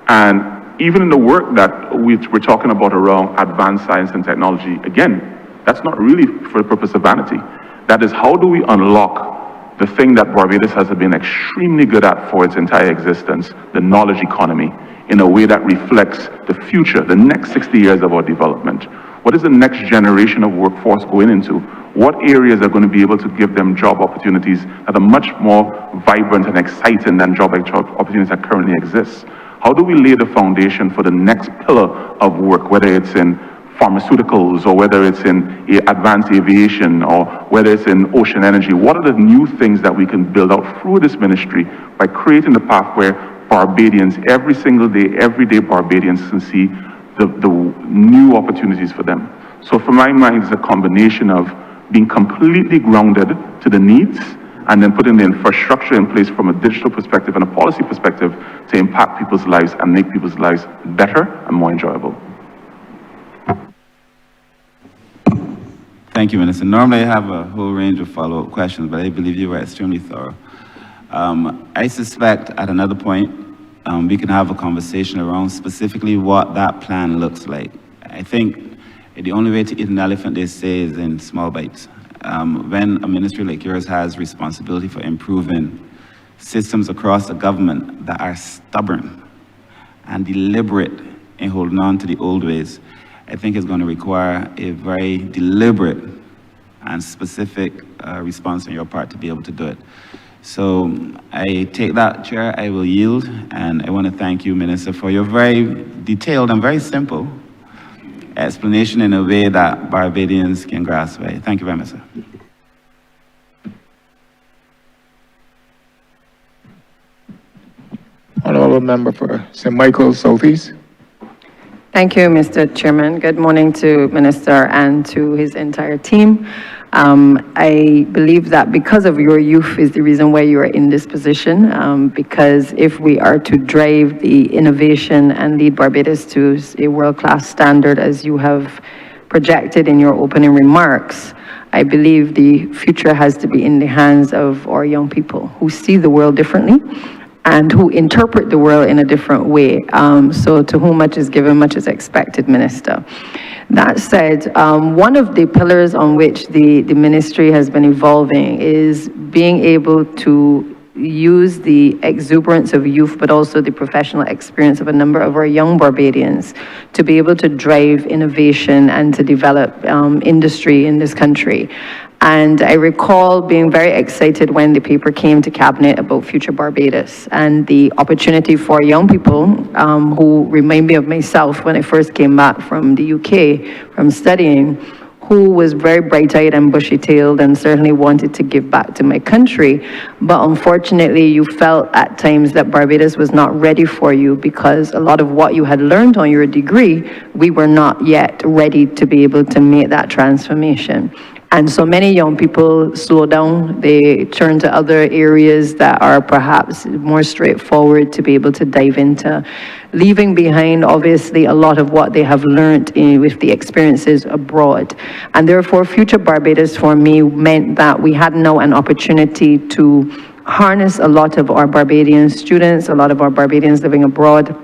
And even in the work that we're talking about around advanced science and technology, again, that's not really for the purpose of vanity. That is, how do we unlock the thing that Barbados has been extremely good at for its entire existence, the knowledge economy, in a way that reflects the future, the next 60 years of our development. What is the next generation of workforce going into? What areas are going to be able to give them job opportunities that are much more vibrant and exciting than job opportunities that currently exist? How do we lay the foundation for the next pillar of work, whether it's in pharmaceuticals or whether it's in advanced aviation or whether it's in ocean energy? What are the new things that we can build out through this ministry by creating the path where Barbadians, every single day, everyday Barbadians can see the new opportunities for them? So for my mind, it's a combination of being completely grounded to the needs and then putting the infrastructure in place from a digital perspective and a policy perspective to impact people's lives and make people's lives better and more enjoyable. Thank you, Minister. Normally I have a whole range of follow-up questions, but I believe you were extremely thorough. I suspect at another point, we can have a conversation around specifically what that plan looks like. I think the only way to eat an elephant, they say, is in small bites. When a ministry like yours has responsibility for improving systems across the government that are stubborn and deliberate in holding on to the old ways, I think it's going to require a very deliberate and specific response on your part to be able to do it. So I take that, Chair, I will yield, and I want to thank you, Minister, for your very detailed and very simple explanation in a way that Barbadians can grasp. Thank you very much, sir. Honourable Member for St. Michael Southeast. Thank you, Mr. Chairman. Good morning to Minister and to his entire team. I believe that because of your youth is the reason why you are in this position, because if we are to drive the innovation and lead Barbados to a world-class standard, as you have projected in your opening remarks, I believe the future has to be in the hands of our young people who see the world differently and who interpret the world in a different way. So to whom much is given, much is expected, Minister. That said, one of the pillars on which the ministry has been evolving is being able to use the exuberance of youth, but also the professional experience of a number of our young Barbadians to be able to drive innovation and to develop industry in this country. And I recall being very excited when the paper came to Cabinet about Future Barbados and the opportunity for young people who remind me of myself when I first came back from the UK from studying, who was very bright-eyed and bushy-tailed and certainly wanted to give back to my country. But unfortunately, you felt at times that Barbados was not ready for you because a lot of what you had learned on your degree, we were not yet ready to be able to make that transformation. And so many young people slow down, they turn to other areas that are perhaps more straightforward to be able to dive into, leaving behind obviously a lot of what they have learned with the experiences abroad. And therefore Future Barbados for me meant that we had now an opportunity to harness a lot of our Barbadian students, a lot of our Barbadians living abroad,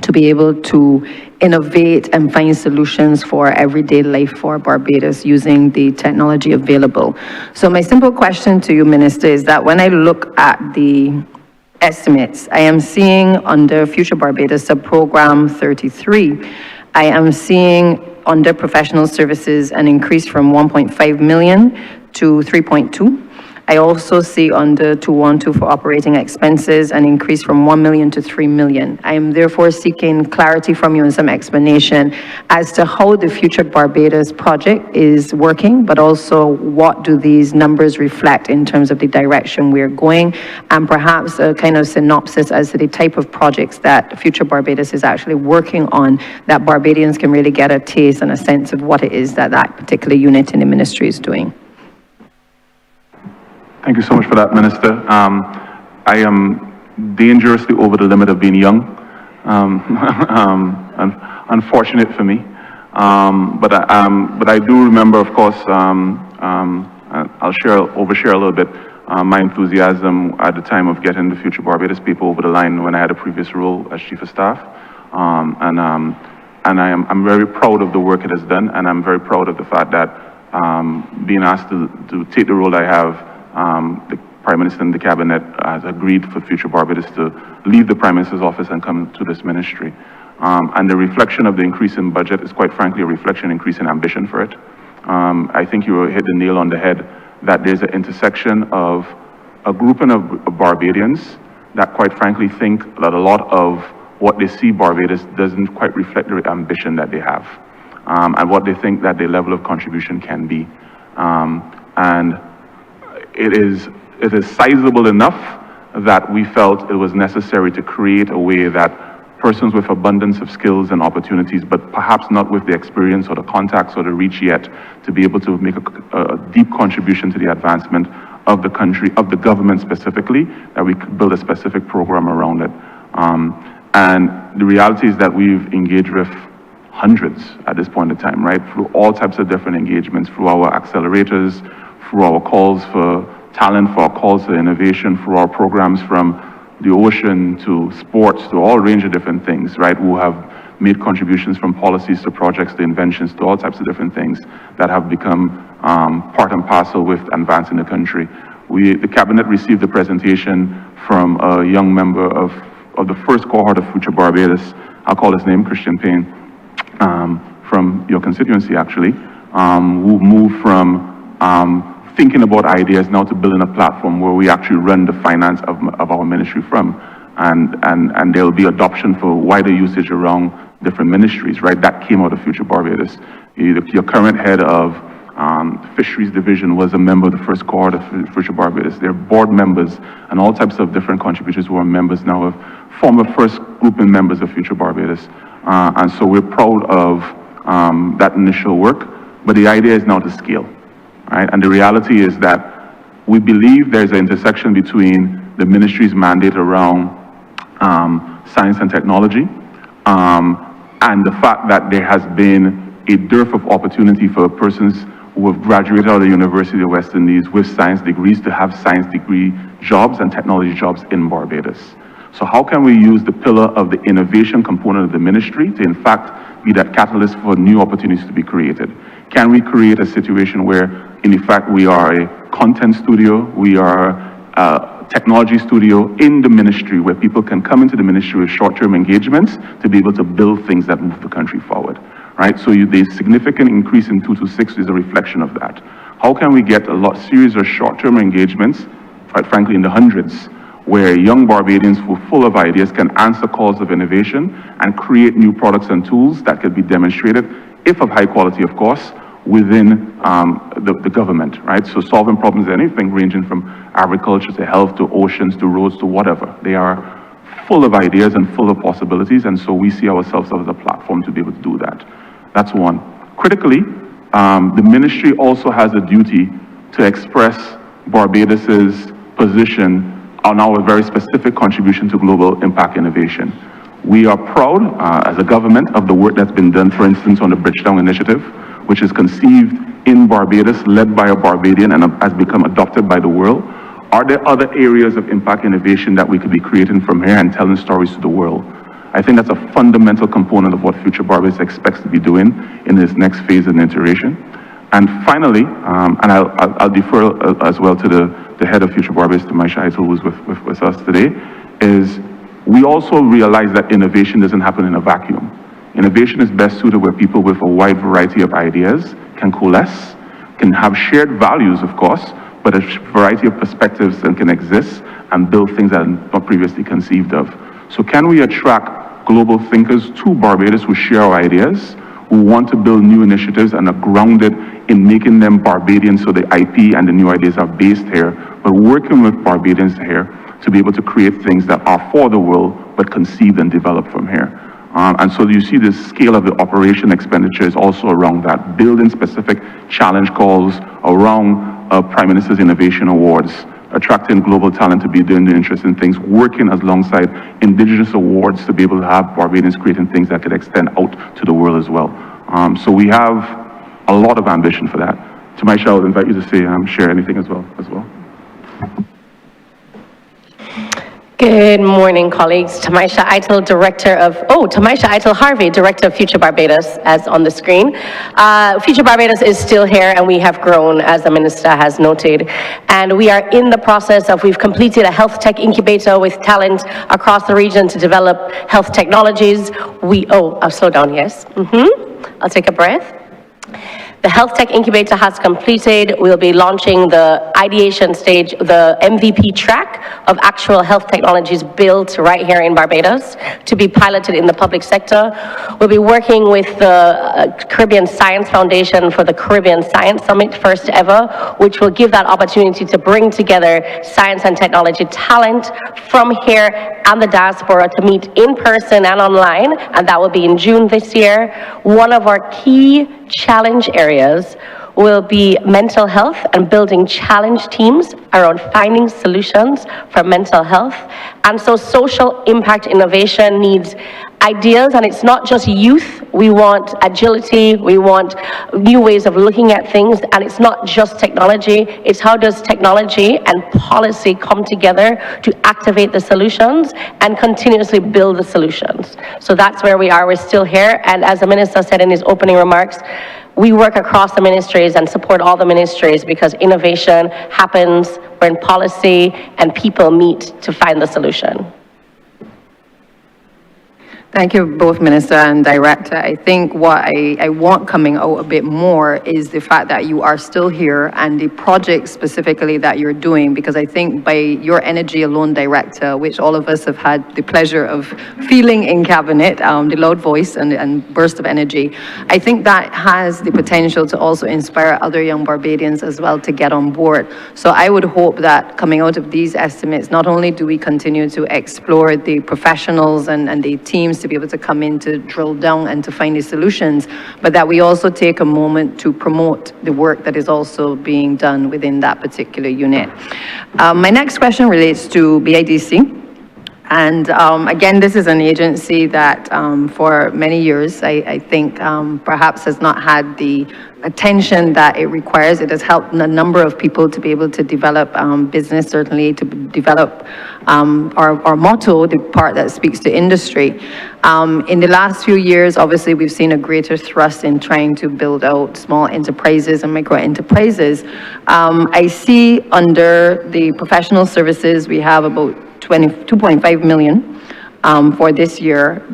to be able to innovate and find solutions for everyday life for Barbados using the technology available. So my simple question to you, Minister, is that when I look at the estimates, I am seeing under Future Barbados sub-program 33, I am seeing under professional services an increase from 1.5 million to 3.2. I also see under 212 for operating expenses an increase from 1 million to 3 million. I am therefore seeking clarity from you and some explanation as to how the Future Barbados project is working, but also what do these numbers reflect in terms of the direction we're going, and perhaps a kind of synopsis as to the type of projects that Future Barbados is actually working on, that Barbadians can really get a taste and a sense of what it is that that particular unit in the ministry is doing. Thank you so much for that, Minister. I am dangerously over the limit of being young, unfortunate for me. But I do remember, of course, I'll overshare a little bit my enthusiasm at the time of getting the Future Barbados people over the line when I had a previous role as Chief of Staff. I'm very proud of the work it has done, and I'm very proud of the fact that being asked to take the role I have, the Prime Minister and the Cabinet has agreed for Future Barbados to leave the Prime Minister's office and come to this ministry. And the reflection of the increase in budget is quite frankly a reflection increase in ambition for it. I think you hit the nail on the head that there's an intersection of a grouping of Barbadians that quite frankly think that a lot of what they see Barbados doesn't quite reflect the ambition that they have, and what they think that their level of contribution can be. And it is sizable enough that we felt it was necessary to create a way that persons with abundance of skills and opportunities, but perhaps not with the experience or the contacts or the reach yet, to be able to make a deep contribution to the advancement of the country, of the government specifically, that we could build a specific program around it. And the reality is that we've engaged with hundreds at this point in time, right? Through all types of different engagements, through our accelerators, through our calls for talent, for our calls to innovation, through our programs from the ocean to sports to all range of different things, right? Who have made contributions from policies to projects to inventions to all types of different things that have become part and parcel with advancing the country. The Cabinet received a presentation from a young member of the first cohort of Future Barbados, I'll call his name Christian Payne, from your constituency actually, who moved from thinking about ideas now to building a platform where we actually run the finance of our ministry from. And there will be adoption for wider usage around different ministries, right? That came out of Future Barbados. Your current head of Fisheries Division was a member of the first cohort of Future Barbados. They're board members and all types of different contributors who are members now of former first grouping members of Future Barbados. And so we're proud of that initial work, but the idea is now to scale. Right? And the reality is that we believe there's an intersection between the ministry's mandate around science and technology and the fact that there has been a dearth of opportunity for persons who have graduated out of the University of West Indies with science degrees to have science degree jobs and technology jobs in Barbados. So how can we use the pillar of the innovation component of the ministry to in fact be that catalyst for new opportunities to be created? Can we create a situation where in fact we are a content studio, we are a technology studio in the ministry where people can come into the ministry with short-term engagements to be able to build things that move the country forward, right? So the significant increase in 226 is a reflection of that. How can we get a series of short-term engagements, quite frankly in the hundreds, where young Barbadians who are full of ideas can answer calls of innovation and create new products and tools that could be demonstrated, if of high quality, of course, within the government, right? So solving problems, anything ranging from agriculture to health to oceans to roads to whatever. They are full of ideas and full of possibilities, and so we see ourselves as a platform to be able to do that. That's one. Critically, the ministry also has a duty to express Barbados's position on our very specific contribution to global impact innovation. We are proud as a government of the work that's been done, for instance, on the Bridgetown Initiative, which is conceived in Barbados, led by a Barbadian and has become adopted by the world. Are there other areas of impact innovation that we could be creating from here and telling stories to the world? I think that's a fundamental component of what Future Barbados expects to be doing in this next phase and iteration. And finally, and I'll defer as well to the head of Future Barbados, to Maisha Heitel, who's with us today, is we also realize that innovation doesn't happen in a vacuum. Innovation is best suited where people with a wide variety of ideas can coalesce, can have shared values, of course, but a variety of perspectives that can exist and build things that are not previously conceived of. So can we attract global thinkers to Barbados who share our ideas, who want to build new initiatives and are grounded in making them Barbadian, so the IP and the new ideas are based here, but working with Barbadians here to be able to create things that are for the world, but conceived and developed from here. And so you see the scale of the operation expenditure is also around that, building specific challenge calls around Prime Minister's Innovation Awards, attracting global talent to be doing the interesting things, working alongside Indigenous awards to be able to have Barbadians creating things that could extend out to the world as well. So we have a lot of ambition for that. Tamaisha, I would invite you to say, share anything as well. Good morning, colleagues. Tamaisha Heitel, Tamaisha Heitel Harvey, Director of Future Barbados, as on the screen. Future Barbados is still here, and we have grown, as the Minister has noted. And we are in the process of, we've completed a health tech incubator with talent across the region to develop health technologies. I'll slow down, yes. I'll take a breath. The health tech incubator has completed. We'll be launching the ideation stage, the MVP track of actual health technologies built right here in Barbados to be piloted in the public sector. We'll be working with the Caribbean Science Foundation for the Caribbean Science Summit, first ever, which will give that opportunity to bring together science and technology talent from here and the diaspora to meet in person and online, and that will be in June this year. One of our key challenge areas will be mental health and building challenge teams around finding solutions for mental health. And so social impact innovation needs ideas, and it's not just youth. We want agility, we want new ways of looking at things, and it's not just technology, it's how does technology and policy come together to activate the solutions and continuously build the solutions. So that's where we are. We're still here, and as the Minister said in his opening remarks, we work across the ministries and support all the ministries because innovation happens when policy and people meet to find the solution. Thank you, both Minister and Director. I think what I want coming out a bit more is the fact that you are still here and the project specifically that you're doing, because I think by your energy alone, Director, which all of us have had the pleasure of feeling in Cabinet, the loud voice and burst of energy, I think that has the potential to also inspire other young Barbadians as well to get on board. So I would hope that coming out of these estimates, not only do we continue to explore the professionals and the teams to be able to come in to drill down and to find the solutions, but that we also take a moment to promote the work that is also being done within that particular unit. My next question relates to BIDC. And again, this is an agency that for many years, I think perhaps has not had the attention that it requires. It has helped a number of people to be able to develop business, certainly to develop our motto, the part that speaks to industry. In the last few years, obviously, we've seen a greater thrust in trying to build out small enterprises and micro enterprises. I see under the professional services, we have about 2.5 million for this year.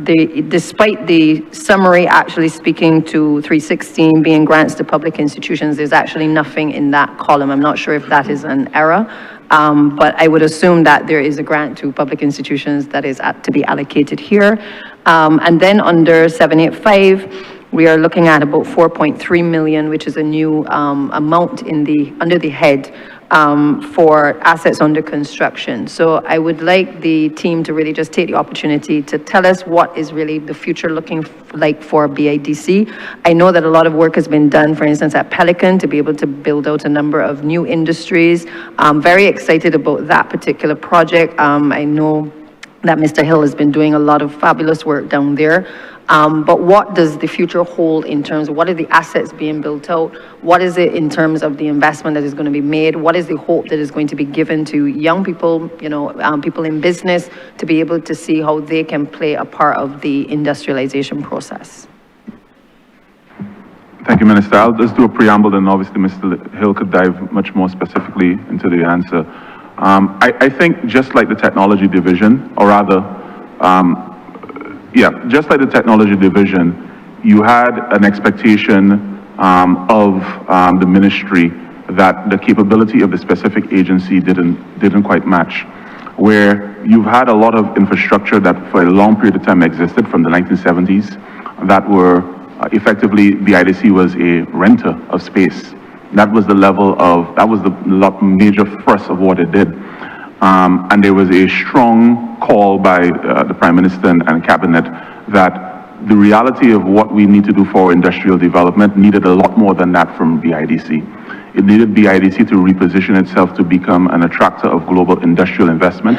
Despite the summary actually speaking to 316 being grants to public institutions, there's actually nothing in that column. I'm not sure if that is an error, but I would assume that there is a grant to public institutions that is to be allocated here. And then under 785, we are looking at about 4.3 million, which is a new amount under the head for assets under construction. So I would like the team to really just take the opportunity to tell us what is really the future looking like for BIDC. I know that a lot of work has been done, for instance, at Pelican to be able to build out a number of new industries. I'm very excited about that particular project. I know that Mr. Hill has been doing a lot of fabulous work down there. But what does the future hold in terms of what are the assets being built out? What is it in terms of the investment that is going to be made? What is the hope that is going to be given to young people, people in business, to be able to see how they can play a part of the industrialization process? Thank you, Minister. I'll just do a preamble, and obviously Mr. Hill could dive much more specifically into the answer. I think just like the technology division, or rather, just like the technology division, you had an expectation of the ministry that the capability of the specific agency didn't quite match. Where you've had a lot of infrastructure that for a long period of time existed from the 1970s that were effectively, the IDC was a renter of space. That was the level of, that was the major thrust of what it did. And there was a strong call by the Prime Minister and Cabinet that the reality of what we need to do for industrial development needed a lot more than that from BIDC. It needed BIDC to reposition itself to become an attractor of global industrial investment.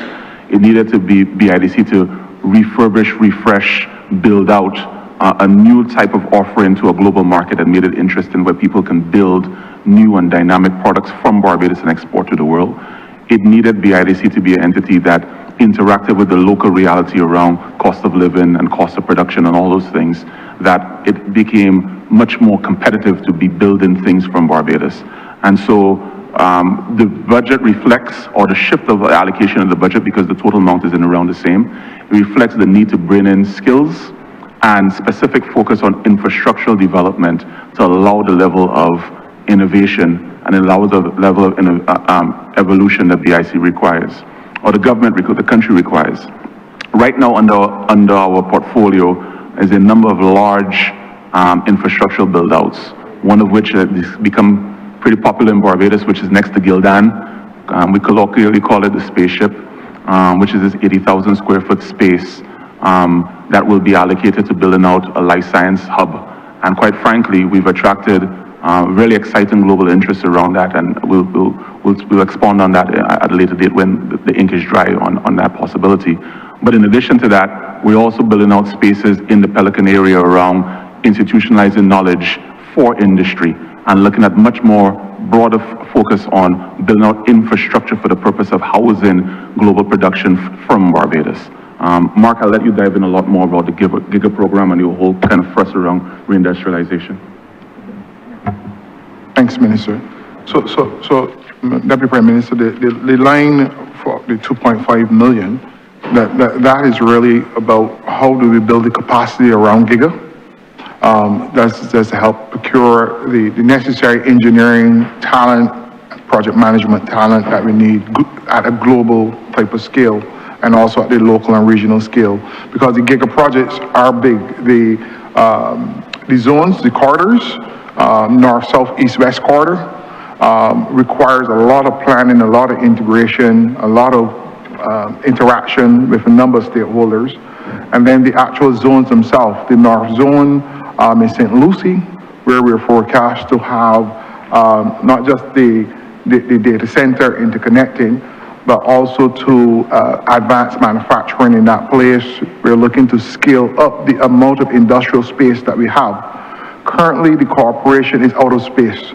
It needed to be BIDC to refurbish, refresh, build out a new type of offering to a global market that made it interesting, where people can build new and dynamic products from Barbados and export to the world. It needed BIDC to be an entity that interacted with the local reality around cost of living and cost of production and all those things, that it became much more competitive to be building things from Barbados. And so the budget reflects, or the shift of the allocation of the budget, because the total amount is in around the same, it reflects the need to bring in skills and specific focus on infrastructural development to allow the level of innovation and allow the level of evolution that the IC requires, or the government, the country requires. Right now, under our portfolio is a number of large infrastructural build-outs, one of which has become pretty popular in Barbados, which is next to Gildan. We colloquially call it the spaceship, which is this 80,000 square foot space that will be allocated to building out a life science hub. And quite frankly, we've attracted really exciting global interest around that, and we'll expand on that at a later date when the ink is dry on that possibility. But in addition to that, we're also building out spaces in the Pelican area around institutionalizing knowledge for industry and looking at much more broader focus on building out infrastructure for the purpose of housing global production from Barbados. Mark, I'll let you dive in a lot more about the GIGA program and your whole kind of thrust around reindustrialization. Thanks, Minister. So, Deputy Prime Minister, the line for the 2.5 million, that is really about how do we build the capacity around GIGA. That's to help procure the necessary engineering talent, project management talent that we need at a global type of scale, and also at the local and regional scale, because the GIGA projects are big. The zones, the corridors, north, south, east, west corridor, requires a lot of planning, a lot of integration, a lot of interaction with a number of stakeholders. And then the actual zones themselves, the north zone in St. Lucie, where we're forecast to have not just the data center interconnecting, but also to advance manufacturing in that place. We're looking to scale up the amount of industrial space that we have. Currently, the corporation is out of space,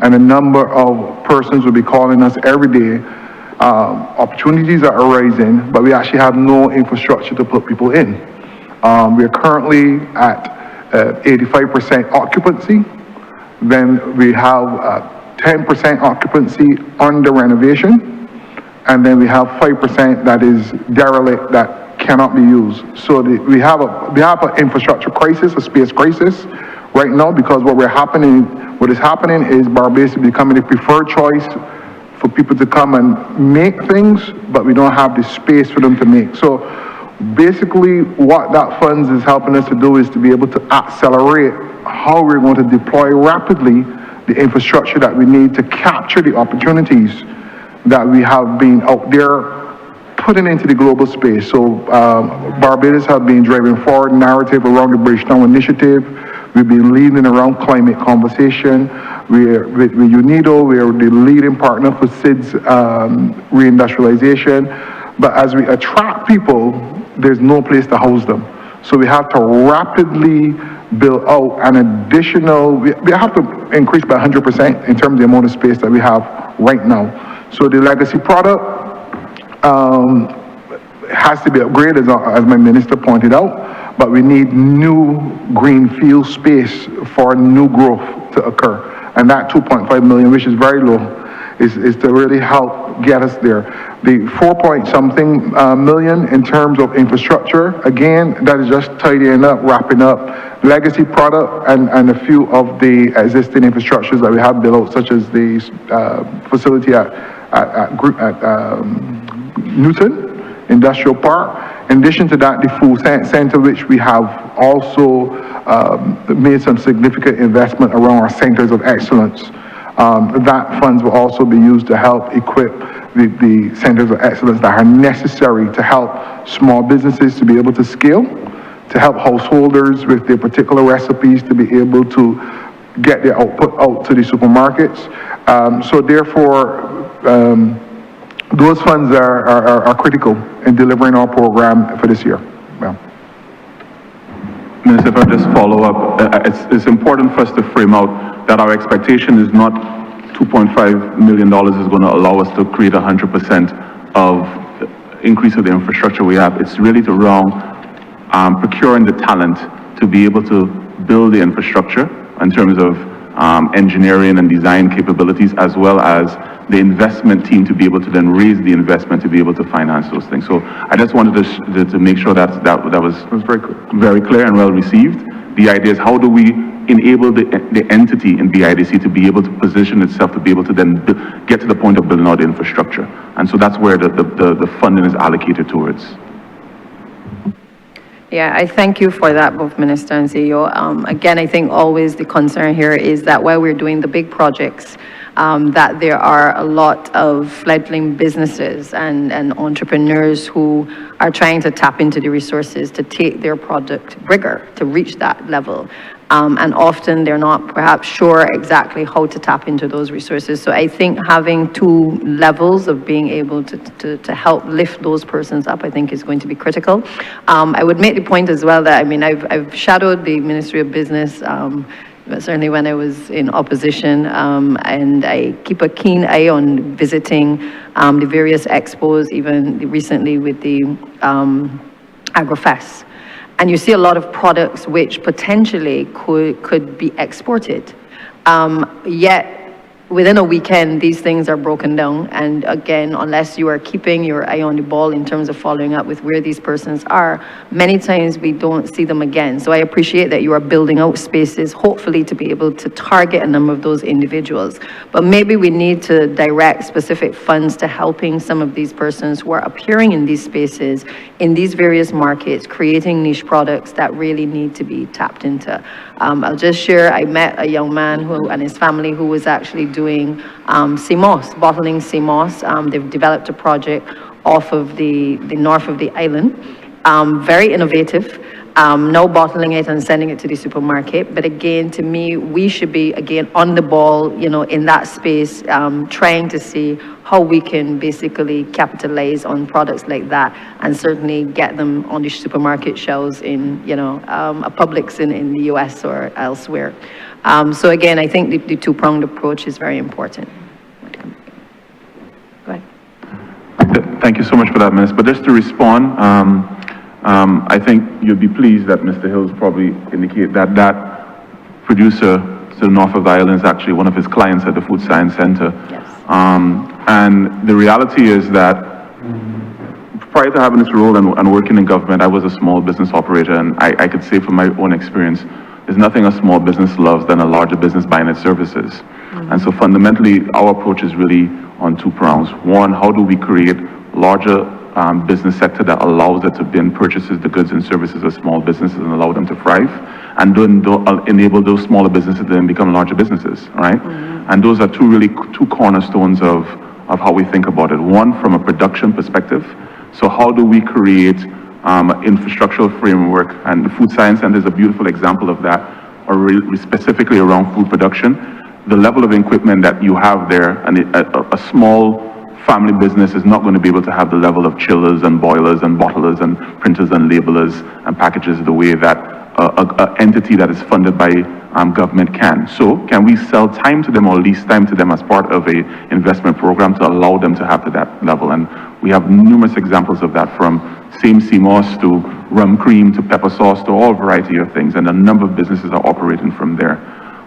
and a number of persons will be calling us every day. Opportunities are arising, but we actually have no infrastructure to put people in. We are currently at 85% occupancy. Then we have 10% occupancy under renovation. And then we have 5% that is derelict, that cannot be used. So we have an infrastructure crisis, a space crisis right now, because what is happening is Barbados is becoming a preferred choice for people to come and make things, but we don't have the space for them to make. So basically what that funds is helping us to do is to be able to accelerate how we're going to deploy rapidly the infrastructure that we need to capture the opportunities that we have been out there putting into the global space. So Barbados have been driving forward narrative around the Bridgetown Initiative. We've been leading around climate conversation. With UNIDO, we are the leading partner for SIDS reindustrialization. But as we attract people, there's no place to house them. So we have to rapidly build out an additional, we have to increase by 100% in terms of the amount of space that we have right now. So the legacy product has to be upgraded, as my minister pointed out, but we need new greenfield space for new growth to occur. And that 2.5 million, which is very low, is to really help get us there. The 4-point-something million in terms of infrastructure, again, that is just tidying up, wrapping up legacy product and a few of the existing infrastructures that we have built, such as the facility at Newton Industrial Park. In addition to that, the food center, which we have also made some significant investment around our centers of excellence. That funds will also be used to help equip the centers of excellence that are necessary to help small businesses to be able to scale, to help householders with their particular recipes to be able to get their output out to the supermarkets. So therefore, those funds are critical in delivering our program for this year. Yeah. Minister, if I just follow up, it's important for us to frame out that our expectation is not $2.5 million is going to allow us to create 100% of increase of the infrastructure we have. It's really around procuring the talent to be able to build the infrastructure in terms of engineering and design capabilities, as well as the investment team to be able to then raise the investment to be able to finance those things. So I just wanted to make sure that was very clear and well received. The idea is, how do we enable the entity in BIDC to be able to position itself to be able to then get to the point of building out the infrastructure? And so that's where the funding is allocated towards. Yeah, I thank you for that, both Minister and CEO. Again, I think always the concern here is that while we're doing the big projects, that there are a lot of fledgling businesses and entrepreneurs who are trying to tap into the resources to take their product bigger, to reach that level. And often they're not perhaps sure exactly how to tap into those resources. So I think having two levels of being able to help lift those persons up, I think is going to be critical. I would make the point as well that, I mean, I've shadowed the Ministry of Business, certainly when I was in opposition, and I keep a keen eye on visiting the various expos, even recently with the AgroFest. And you see a lot of products which potentially could be exported. Yet, within a weekend, these things are broken down. And again, unless you are keeping your eye on the ball in terms of following up with where these persons are, many times we don't see them again. So I appreciate that you are building out spaces, hopefully to be able to target a number of those individuals. But maybe we need to direct specific funds to helping some of these persons who are appearing in these spaces, in these various markets, creating niche products that really need to be tapped into. I'll just share, I met a young man who and his family who was actually doing CMOS, bottling CMOS. They've developed a project off of the north of the island, very innovative. Now bottling it and sending it to the supermarket. But again, to me, we should be, again, on the ball, you know, in that space, trying to see how we can basically capitalize on products like that and certainly get them on the supermarket shelves in, you know, a Publix in the US or elsewhere. So again, I think the two-pronged approach is very important. Go ahead. Thank you so much for that, Minister. But just to respond, I think you'll be pleased that Mr. Hills probably indicated that that producer to the north of the island is actually one of his clients at the Food Science Center. Yes. And the reality is that prior to having this role and working in government, I was a small business operator, and I could say from my own experience, there's nothing a small business loves than a larger business buying its services. Mm-hmm. And so fundamentally, our approach is really on two prongs. One, how do we create larger business sector that allows it to then purchases the goods and services of small businesses and allow them to thrive, and then enable those smaller businesses to then become larger businesses, right? Mm-hmm. And those are two cornerstones of how we think about it. One, from a production perspective. So how do we create infrastructural framework? And the Food Science Center is a beautiful example of that, or specifically around food production. The level of equipment that you have there, and a small family business is not going to be able to have the level of chillers and boilers and bottlers and printers and labelers and packagers the way that an entity that is funded by government can. So can we sell time to them or lease time to them as part of a investment program to allow them to have to that level? And we have numerous examples of that, from same CMOS to rum cream to pepper sauce to all variety of things, and a number of businesses are operating from there.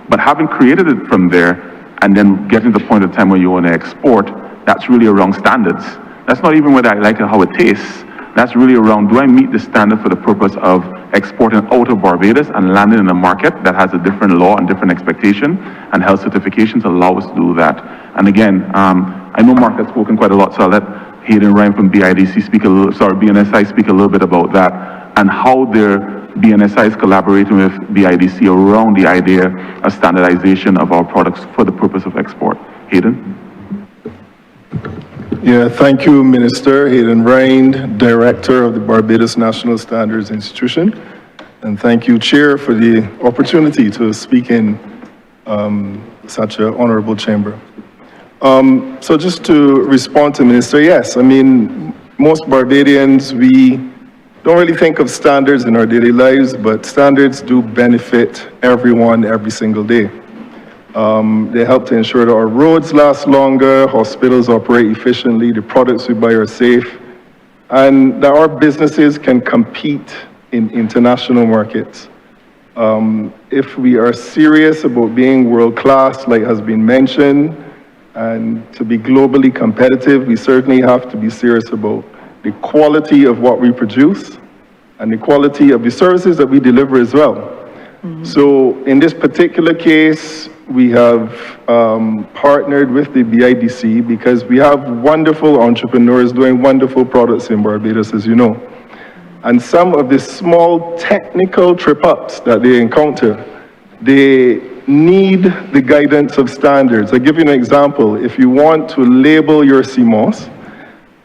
But having created it from there and then getting to the point of time where you want to export, that's really around standards. That's not even whether I like how it tastes. That's really around, do I meet the standard for the purpose of exporting out of Barbados and landing in a market that has a different law and different expectation, and health certifications allow us to do that. And again, I know Mark has spoken quite a lot, so I'll let Hayden Ryan from BNSI speak a little bit about that and how their BNSI is collaborating with BIDC around the idea of standardization of our products for the purpose of export. Hayden? Yeah, thank you, Minister Hayden Ryan, Director of the Barbados National Standards Institution. And thank you, Chair, for the opportunity to speak in such an honorable chamber. So just to respond to Minister, yes, I mean, most Barbadians, we don't really think of standards in our daily lives, but standards do benefit everyone every single day. They help to ensure that our roads last longer, hospitals operate efficiently, the products we buy are safe, and that our businesses can compete in international markets. If we are serious about being world-class, like has been mentioned, and to be globally competitive, we certainly have to be serious about the quality of what we produce and the quality of the services that we deliver as well. Mm-hmm. So in this particular case, we have partnered with the BIDC because we have wonderful entrepreneurs doing wonderful products in Barbados, as you know. And some of the small technical trip-ups that they encounter, they need the guidance of standards. I'll give you an example. If you want to label your CMOS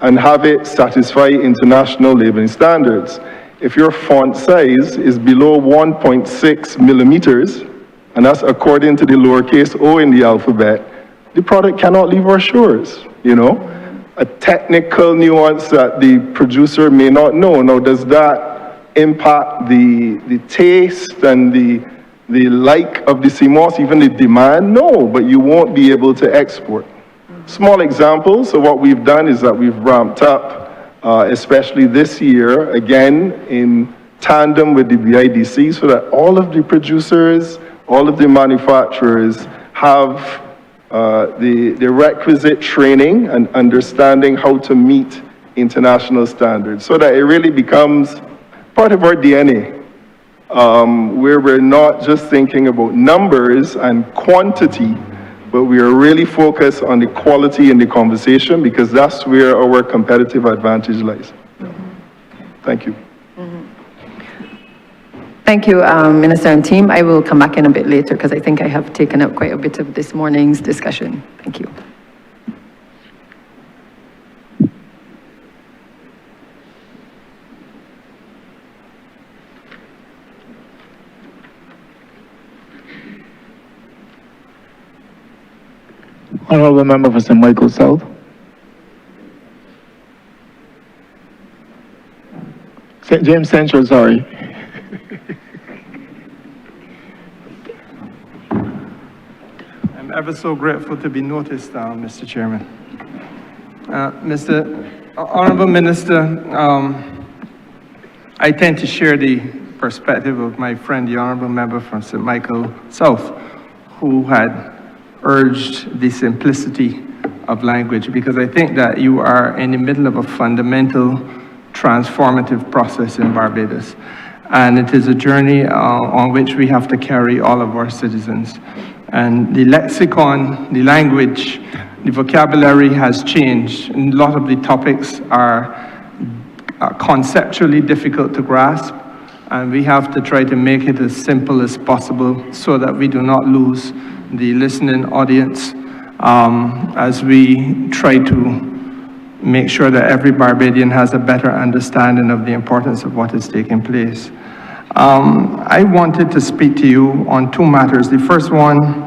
and have it satisfy international labeling standards, if your font size is below 1.6 millimeters, and that's according to the lowercase o in the alphabet, the product cannot leave our shores, you know? A technical nuance that the producer may not know. Now, does that impact the taste and the like of the CMOS, even the demand? No, but you won't be able to export. Small examples. So what we've done is that we've ramped up, especially this year, again, in tandem with the BIDC, so that all of the producers, all of the manufacturers have the requisite training and understanding how to meet international standards, so that it really becomes part of our DNA, where we're not just thinking about numbers and quantity, but we are really focused on the quality in the conversation, because that's where our competitive advantage lies. Thank you. Thank you, Minister and team. I will come back in a bit later because I think I have taken up quite a bit of this morning's discussion. Thank you. Honourable Member for St. Michael South. St. James Central, sorry. I'm ever so grateful to be noticed, Mr. Chairman. Honourable Minister, I tend to share the perspective of my friend, the Honourable Member from St. Michael South, who had urged the simplicity of language, because I think that you are in the middle of a fundamental transformative process in Barbados. And it is a journey on which we have to carry all of our citizens. And the lexicon, the language, the vocabulary has changed. And a lot of the topics are conceptually difficult to grasp. And we have to try to make it as simple as possible so that we do not lose the listening audience as we try to make sure that every Barbadian has a better understanding of the importance of what is taking place. I wanted to speak to you on two matters. The first one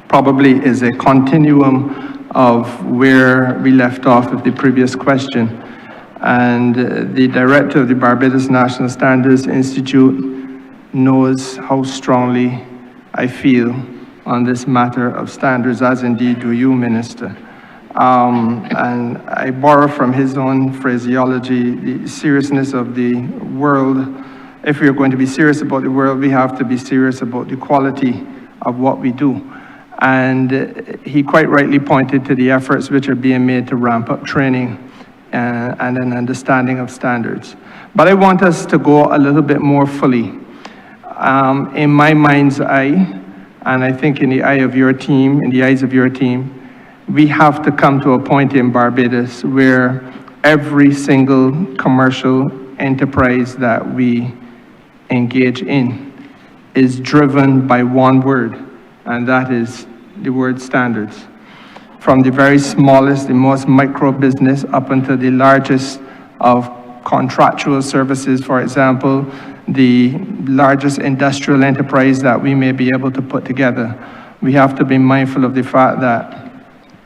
probably is a continuum of where we left off with the previous question. And the director of the Barbados National Standards Institute knows how strongly I feel on this matter of standards, as indeed do you, Minister. And I borrow from his own phraseology, the seriousness of the world. If we are going to be serious about the world, we have to be serious about the quality of what we do. And he quite rightly pointed to the efforts which are being made to ramp up training and an understanding of standards. But I want us to go a little bit more fully. In my mind's eye, and I think in the eye of your team, in the eyes of your team, we have to come to a point in Barbados where every single commercial enterprise that we engage in is driven by one word, and that is the word standards. From the very smallest, the most micro business, up until the largest of contractual services, for example, the largest industrial enterprise that we may be able to put together. We have to be mindful of the fact that,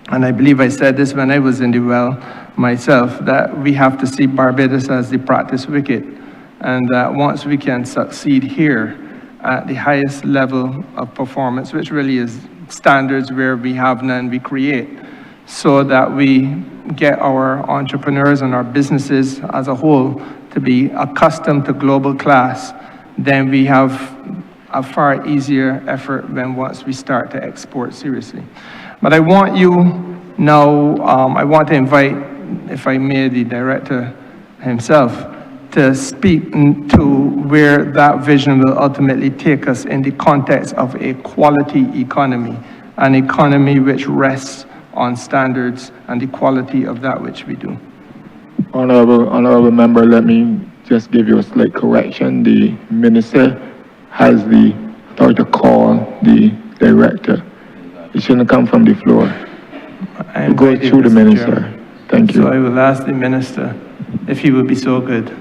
and I believe I said this when I was in the well myself, that we have to see Barbados as the practice wicket, and that once we can succeed here at the highest level of performance, which really is standards where we have none, we create, so that we get our entrepreneurs and our businesses as a whole to be accustomed to global class, then we have a far easier effort than once we start to export seriously. But I want you now, I want to invite, if I may, the director himself to speak to where that vision will ultimately take us in the context of a quality economy, an economy which rests on standards and the quality of that which we do. Honourable member, let me just give you a slight correction. The minister has the authority to call the director. It shouldn't come from the floor. It goes through the minister. Thank you. So I will ask the minister if he would be so good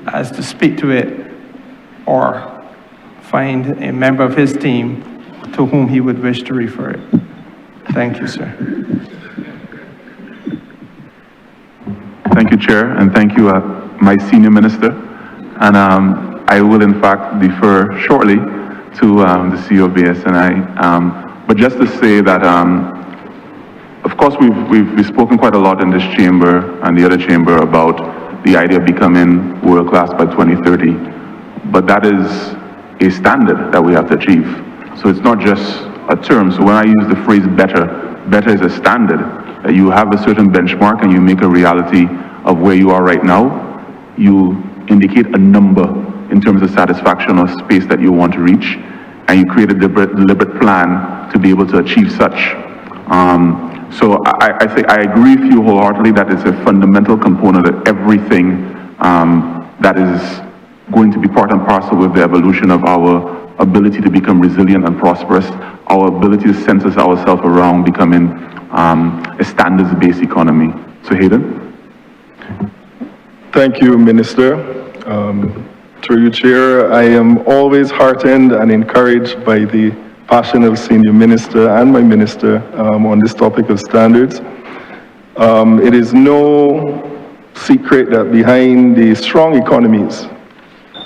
as to speak to it or find a member of his team to whom he would wish to refer it. Thank you, sir. Thank you, Chair, and thank you, my senior minister. And I will, in fact, defer shortly to the CEO of BSNI. But just to say that, of course, we've spoken quite a lot in this chamber and the other chamber about the idea of becoming world-class by 2030. But that is a standard that we have to achieve. So it's not just a term. So when I use the phrase better, better is a standard. You have a certain benchmark and you make a reality of where you are right now. You indicate a number in terms of satisfaction or space that you want to reach, and you create a deliberate plan to be able to achieve such. So I agree with you wholeheartedly that it's a fundamental component of everything that is going to be part and parcel with the evolution of our ability to become resilient and prosperous, our ability to center ourselves around becoming a standards-based economy. So Hayden? Thank you, Minister. Through you, Chair, I am always heartened and encouraged by the passion of Senior Minister and my Minister on this topic of standards. It is no secret that behind the strong economies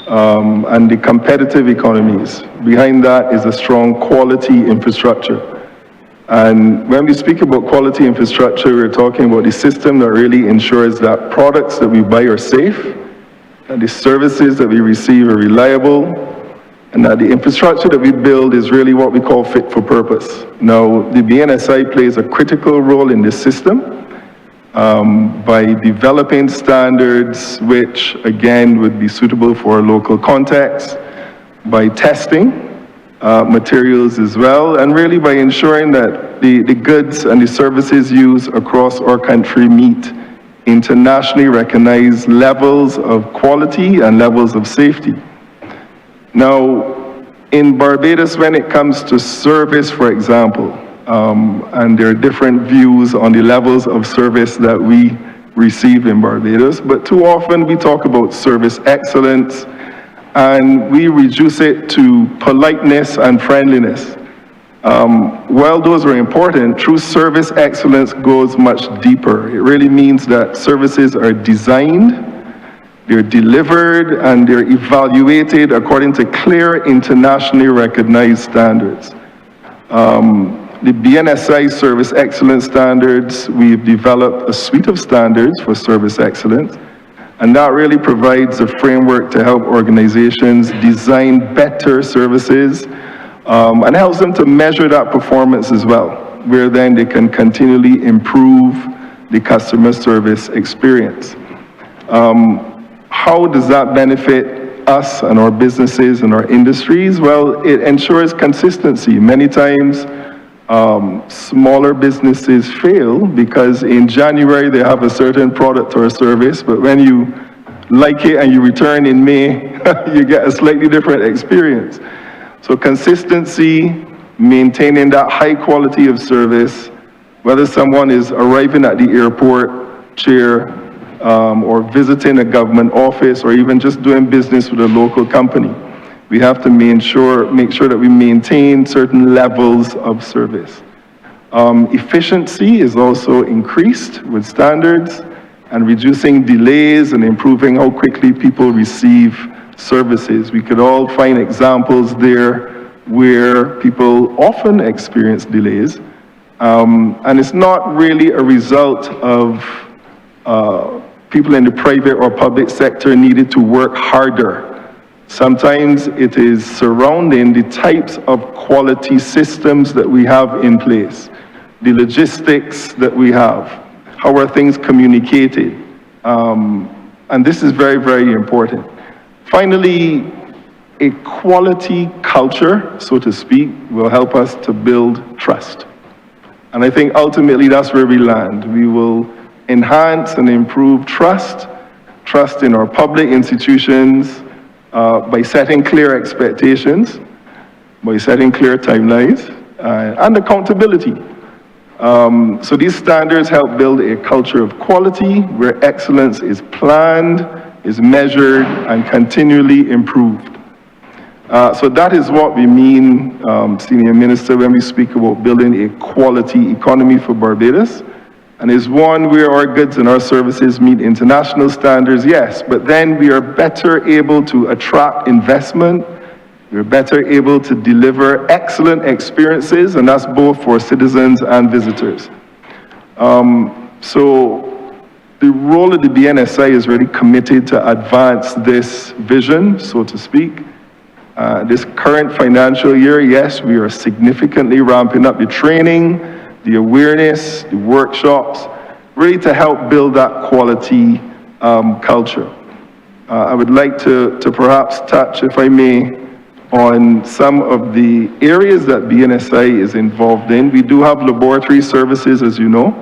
and the competitive economies, behind that is a strong quality infrastructure. And when we speak about quality infrastructure, we're talking about the system that really ensures that products that we buy are safe, and the services that we receive are reliable, and that the infrastructure that we build is really what we call fit for purpose. Now, the BNSI plays a critical role in this system by developing standards which, again, would be suitable for a local context, by testing materials as well, and really by ensuring that the goods and the services used across our country meet internationally recognized levels of quality and levels of safety. Now, in Barbados, when it comes to service, for example, and there are different views on the levels of service that we receive in Barbados, but too often we talk about service excellence, and we reduce it to politeness and friendliness. While those are important, true service excellence goes much deeper. It really means that services are designed, they're delivered, and they're evaluated according to clear internationally recognized standards. The BNSI Service Excellence Standards, we've developed a suite of standards for service excellence, and that really provides a framework to help organizations design better services, and helps them to measure that performance as well, where then they can continually improve the customer service experience. How does that benefit us and our businesses and our industries? Well, it ensures consistency. Many times, smaller businesses fail because in January they have a certain product or service, but when you like it and you return in May, you get a slightly different experience. So consistency, maintaining that high quality of service, whether someone is arriving at the airport, Chair, or visiting a government office, or even just doing business with a local company. We have to make sure that we maintain certain levels of service. Efficiency is also increased with standards and reducing delays and improving how quickly people receive services. We could all find examples there where people often experience delays, and it's not really a result of people in the private or public sector needed to work harder. Sometimes it is surrounding the types of quality systems that we have in place, the logistics that we have, how are things communicated, and this is very, very important. Finally, a quality culture, so to speak, will help us to build trust. And I think ultimately that's where we land. We will enhance and improve trust in our public institutions, by setting clear expectations, by setting clear timelines, and accountability. So these standards help build a culture of quality where excellence is planned, is measured, and continually improved. So that is what we mean, Senior Minister, when we speak about building a quality economy for Barbados. And is one where our goods and our services meet international standards, yes, but then we are better able to attract investment, we're better able to deliver excellent experiences, and that's both for citizens and visitors. So the role of the BNSI is really committed to advance this vision, so to speak. This current financial year, yes, we are significantly ramping up the training, the awareness, the workshops, really to help build that quality culture. I would like to perhaps touch, if I may, on some of the areas that BNSI is involved in. We do have laboratory services, as you know.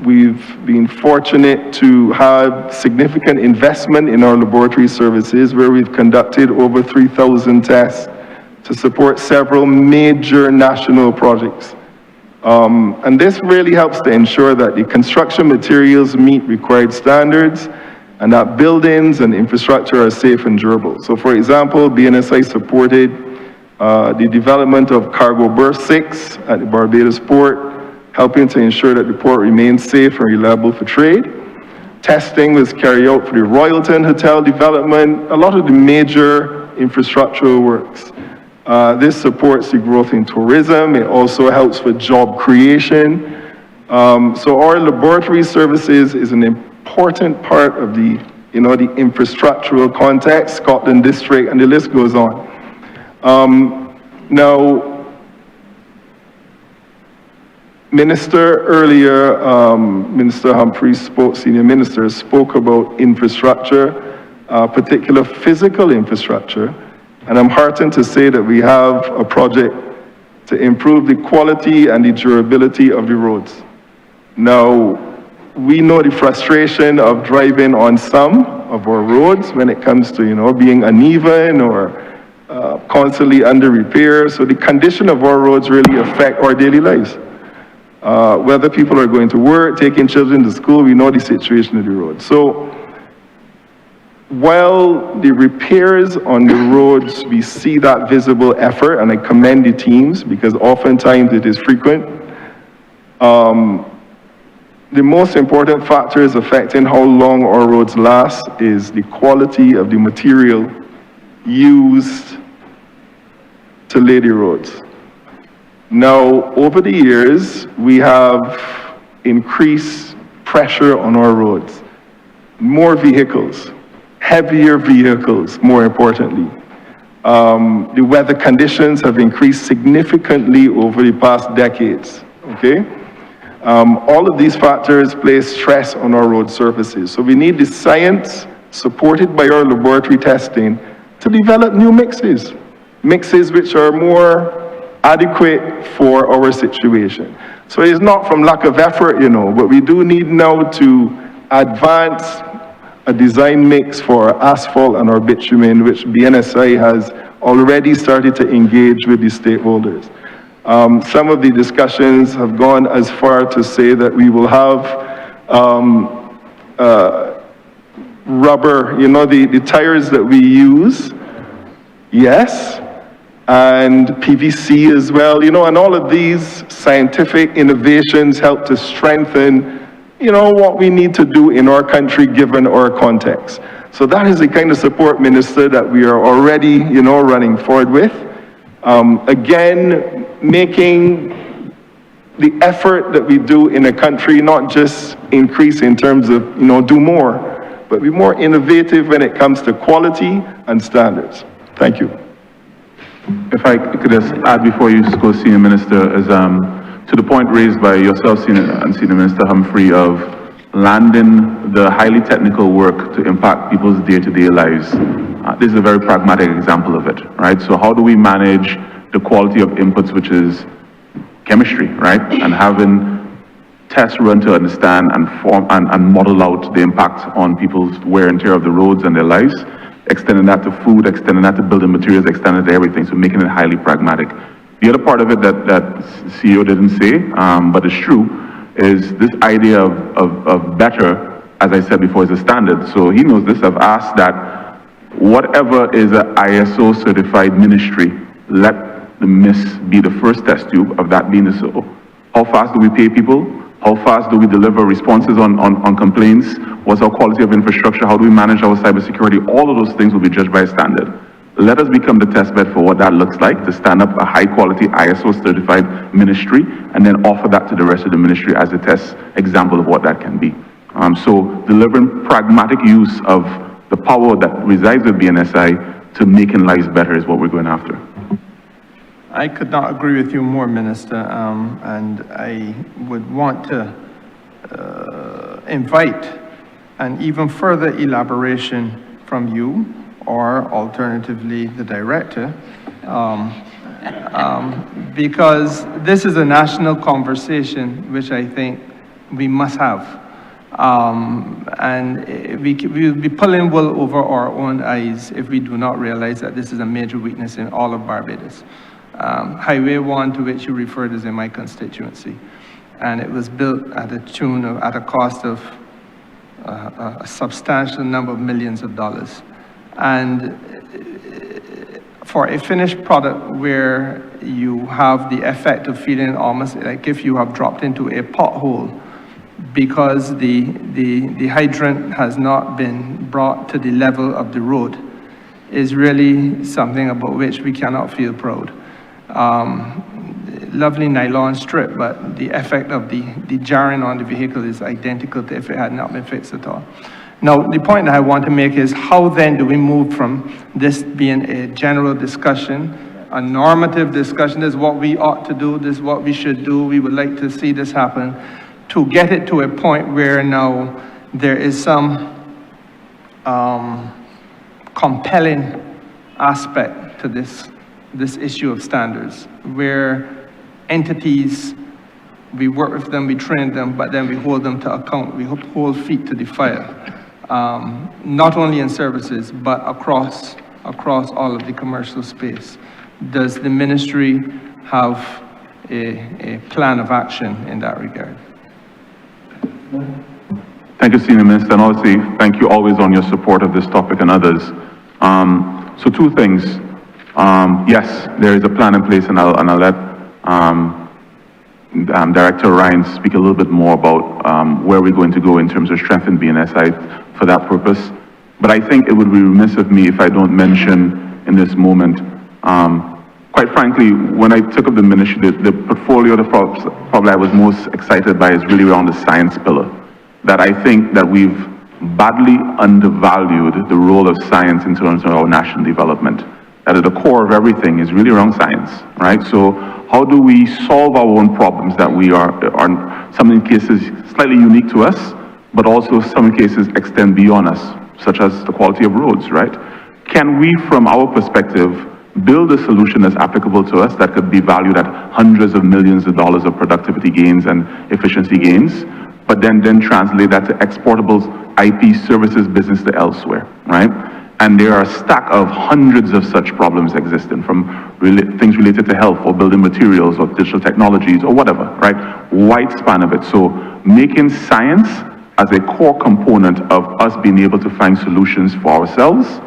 We've been fortunate to have significant investment in our laboratory services, where we've conducted over 3,000 tests to support several major national projects. And this really helps to ensure that the construction materials meet required standards and that buildings and infrastructure are safe and durable. So for example, BNSI supported the development of Cargo Berth 6 at the Barbados port, helping to ensure that the port remains safe and reliable for trade. Testing was carried out for the Royalton Hotel development, a lot of the major infrastructural works. This supports the growth in tourism. It also helps with job creation. So our laboratory services is an important part of the, the infrastructural context, Scotland District, and the list goes on. Now, Minister earlier, Minister Humphreys spoke, Senior Minister spoke about infrastructure, particular physical infrastructure. And I'm heartened to say that we have a project to improve the quality and the durability of the roads. Now, we know the frustration of driving on some of our roads when it comes to, being uneven or constantly under repair. So the condition of our roads really affect our daily lives. Whether people are going to work, taking children to school, we know the situation of the road. So while the repairs on the roads, we see that visible effort, and I commend the teams because oftentimes it is frequent. The most important factors affecting how long our roads last is the quality of the material used to lay the roads. Now, over the years, we have increased pressure on our roads. More vehicles, heavier vehicles, more importantly. The weather conditions have increased significantly over the past decades, okay? All of these factors place stress on our road surfaces. So we need the science supported by our laboratory testing to develop new mixes which are more adequate for our situation. So it's not from lack of effort, you know, but we do need now to advance a design mix for asphalt and our bitumen, which BNSI has already started to engage with the stakeholders. Some of the discussions have gone as far to say that we will have rubber, you know, the tires that we use, yes, and PVC as well, you know, and all of these scientific innovations help to strengthen, you know, what we need to do in our country given our context. So that is the kind of support, Minister, that we are already, you know, running forward with. Again, making the effort that we do in a country not just increase in terms of, you know, do more, but be more innovative when it comes to quality and standards. Thank you. If I could just add before you go, Senior Minister, is to the point raised by yourself, Senior Minister Humphrey, of landing the highly technical work to impact people's day-to-day lives. This is a very pragmatic example of it, right? So how do we manage the quality of inputs, which is chemistry, right? And having tests run to understand and form and model out the impact on people's wear and tear of the roads and their lives, extending that to food, extending that to building materials, extending it to everything, so making it highly pragmatic. The other part of it that CEO didn't say, but it's true, is this idea of better, as I said before, is a standard. So he knows this. I've asked that whatever is an ISO certified ministry, let the MIS be the first test tube of that being so. How fast do we pay people? How fast do we deliver responses on complaints? What's our quality of infrastructure? How do we manage our cybersecurity? All of those things will be judged by a standard. Let us become the test bed for what that looks like, to stand up a high quality ISO certified ministry, and then offer that to the rest of the ministry as a test example of what that can be. So delivering pragmatic use of the power that resides with BNSI to making lives better is what we're going after. I could not agree with you more, Minister, and I would want to invite an even further elaboration from you, or alternatively the director, because this is a national conversation which I think we must have. And we'll be pulling wool over our own eyes if we do not realize that this is a major weakness in all of Barbados. Highway 1, to which you referred, is in my constituency, and it was built at a cost of a substantial number of millions of dollars. And for a finished product where you have the effect of feeling almost like if you have dropped into a pothole because the hydrant has not been brought to the level of the road, is really something about which we cannot feel proud. Lovely nylon strip, but the effect of the jarring on the vehicle is identical to if it had not been fixed at all. Now, the point that I want to make is, how then do we move from this being a general discussion, a normative discussion, this is what we ought to do, this is what we should do, we would like to see this happen, to get it to a point where now there is some compelling aspect to this issue of standards, where entities, we work with them, we train them, but then we hold them to account, we hold feet to the fire. Not only in services, but across all of the commercial space. Does the ministry have a plan of action in that regard? Thank you, Senior Minister, and obviously, thank you always on your support of this topic and others. So two things. Yes, there is a plan in place, and I'll let Director Ryan speak a little bit more about where we're going to go in terms of strengthening BNSI for that purpose. But I think it would be remiss of me if I don't mention in this moment, quite frankly, when I took up the ministry, the portfolio, probably I was most excited by is really around the science pillar. That I think that we've badly undervalued the role of science in terms of our national development. That at the core of everything is really around science, right? So how do we solve our own problems that we are some cases slightly unique to us, but also some cases extend beyond us, such as the quality of roads, right? Can we, from our perspective, build a solution that's applicable to us that could be valued at hundreds of millions of dollars of productivity gains and efficiency gains, but then translate that to exportable IP services business to elsewhere, right? And there are a stack of hundreds of such problems existing, from things related to health or building materials or digital technologies or whatever, right? Wide span of it. So making science as a core component of us being able to find solutions for ourselves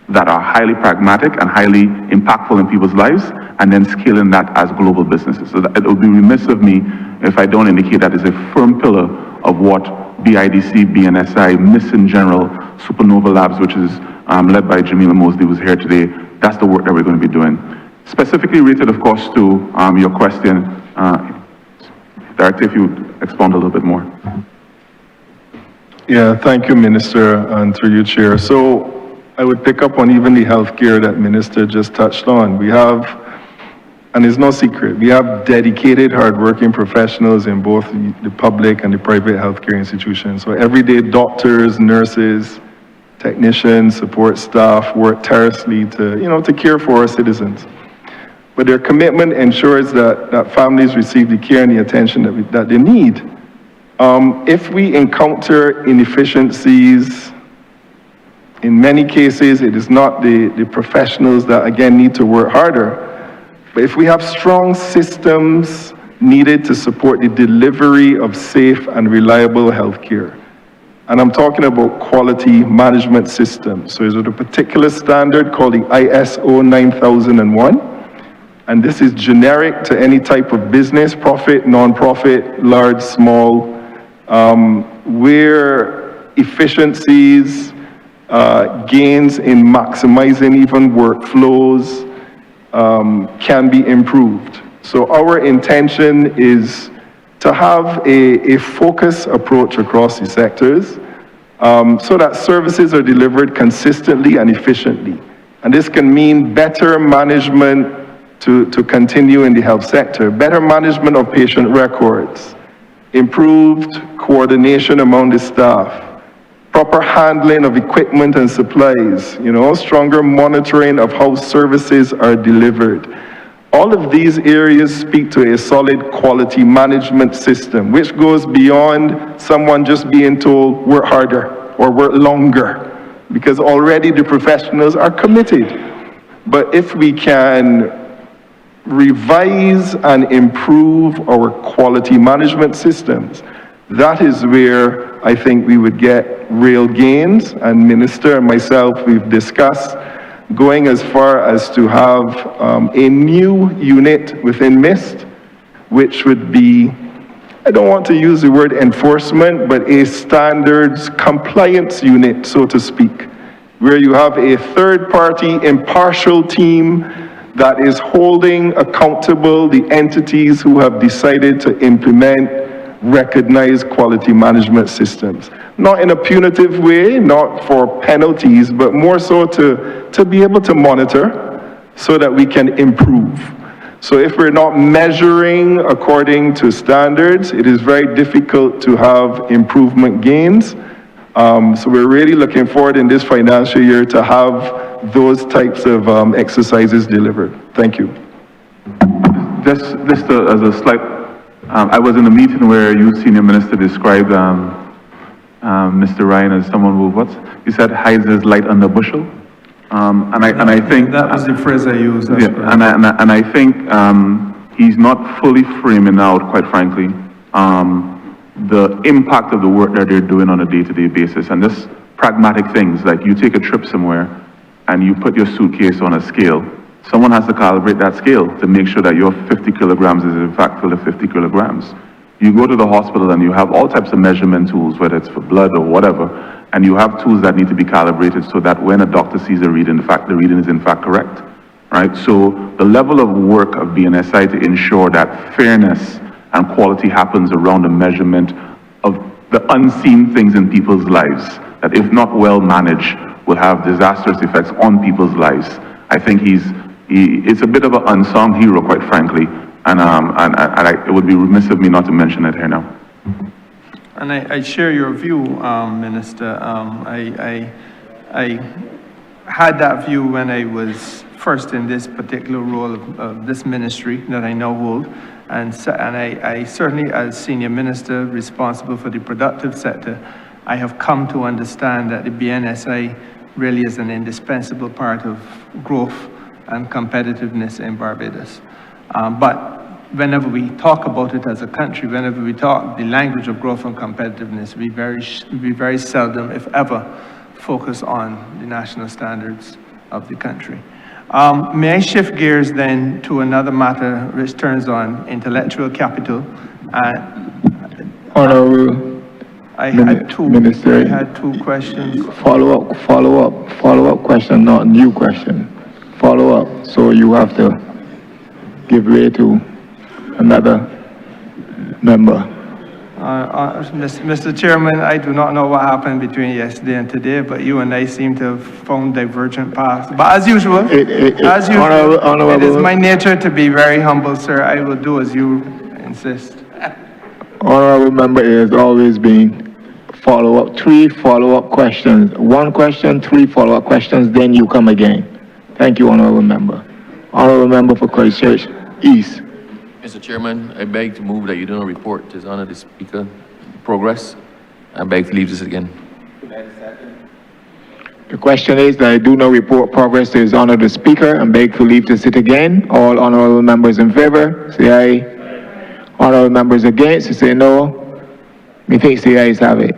that are highly pragmatic and highly impactful in people's lives, and then scaling that as global businesses. So that it would be remiss of me if I don't indicate that is a firm pillar of what BIDC, BNSI, MISS in general, Supernova Labs, which is led by Jamila Mosley, who's here today, that's the work that we're going to be doing. Specifically related, of course, to your question, Director, if you would expound a little bit more. Yeah, thank you, Minister, and through you, Chair. So I would pick up on even the healthcare that Minister just touched on. We have, and it's no secret, we have dedicated, hardworking professionals in both the public and the private healthcare institutions. So everyday doctors, nurses, technicians, support staff work tirelessly to care for our citizens. But their commitment ensures that families receive the care and the attention that they need. If we encounter inefficiencies, in many cases, it is not the professionals that, again, need to work harder. But if we have strong systems needed to support the delivery of safe and reliable healthcare, and I'm talking about quality management systems. So there's a particular standard called the ISO 9001, and this is generic to any type of business, profit, non-profit, large, small, where efficiencies, gains in maximizing even workflows can be improved. So our intention is to have a focused approach across the sectors so that services are delivered consistently and efficiently. And this can mean better management to continue in the health sector, better management of patient records, improved coordination among the staff, proper handling of equipment and supplies, stronger monitoring of how services are delivered. All of these areas speak to a solid quality management system, which goes beyond someone just being told work harder or work longer, because already the professionals are committed. But if we can revise and improve our quality management systems, that is where I think we would get real gains. And Minister and myself, we've discussed going as far as to have a new unit within MIST, which would be, I don't want to use the word enforcement, but a standards compliance unit, so to speak, where you have a third-party impartial team that is holding accountable the entities who have decided to implement recognized quality management systems. Not in a punitive way, not for penalties, but more so to be able to monitor so that we can improve. So if we're not measuring according to standards, it is very difficult to have improvement gains. So we're really looking forward in this financial year to have those types of exercises delivered. Thank you. Just as a slight, I was in a meeting where you, Senior Minister, described Mr. Ryan as someone who, you said hides his light under bushel. And I think that was the phrase I used. Yeah, and I think he's not fully framing out, quite frankly, the impact of the work that they're doing on a day-to-day basis. And just pragmatic things, like you take a trip somewhere and you put your suitcase on a scale, someone has to calibrate that scale to make sure that your 50 kilograms is in fact full of 50 kilograms. You go to the hospital and you have all types of measurement tools, whether it's for blood or whatever, and you have tools that need to be calibrated so that when a doctor sees a reading, the reading is in fact correct, right? So the level of work of BNSI to ensure that fairness and quality happens around the measurement of the unseen things in people's lives, that if not well managed, will have disastrous effects on people's lives. I think it's a bit of an unsung hero, quite frankly, and it would be remiss of me not to mention it here now. And I share your view, Minister. I had that view when I was first in this particular role of this ministry that I now hold. And I certainly, as senior minister responsible for the productive sector, I have come to understand that the BNSI really is an indispensable part of growth and competitiveness in Barbados. But whenever we talk about it as a country, whenever we talk the language of growth and competitiveness, we very seldom, if ever, focus on the national standards of the country. May I shift gears then to another matter which turns on intellectual capital? Honourable I had two questions. Follow up question, not new question. Follow up, so you have to give way to another member. Mr. Chairman, I do not know what happened between yesterday and today, but you and I seem to have found divergent paths. But as usual, it is my nature to be very humble, sir. I will do as you insist. Honourable member, it has always been three follow-up questions. One question, three follow-up questions, then you come again. Thank you, Honourable member. Honourable member for Christchurch East. Mr. Chairman, I beg to move that you do not report to his honor the speaker progress. I beg to leave this again. The question is that I do not report progress to his honor the speaker and beg to leave to sit again. All honourable members in favor, say aye. Honourable members against, say no. Methinks the ayes have it.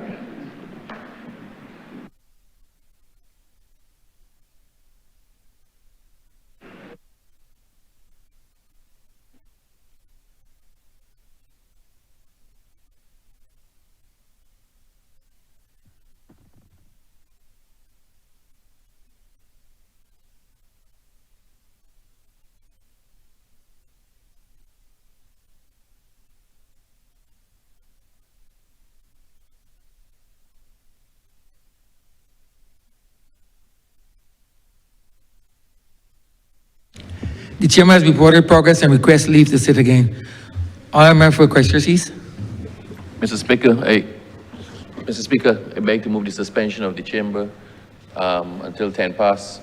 The chairman has reported progress and requests leave to sit again. Honourable member for Christchurch East. Mr. Speaker, I beg to move the suspension of the chamber until 12:10.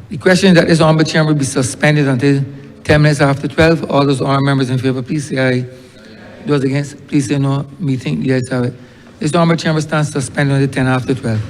The question is that this honourable chamber be suspended until 10 minutes after 12. All those honourable members in favor, please say aye. Those against, please say no. Me think the ayes have it. This honourable chamber stands suspended until 10 after 12.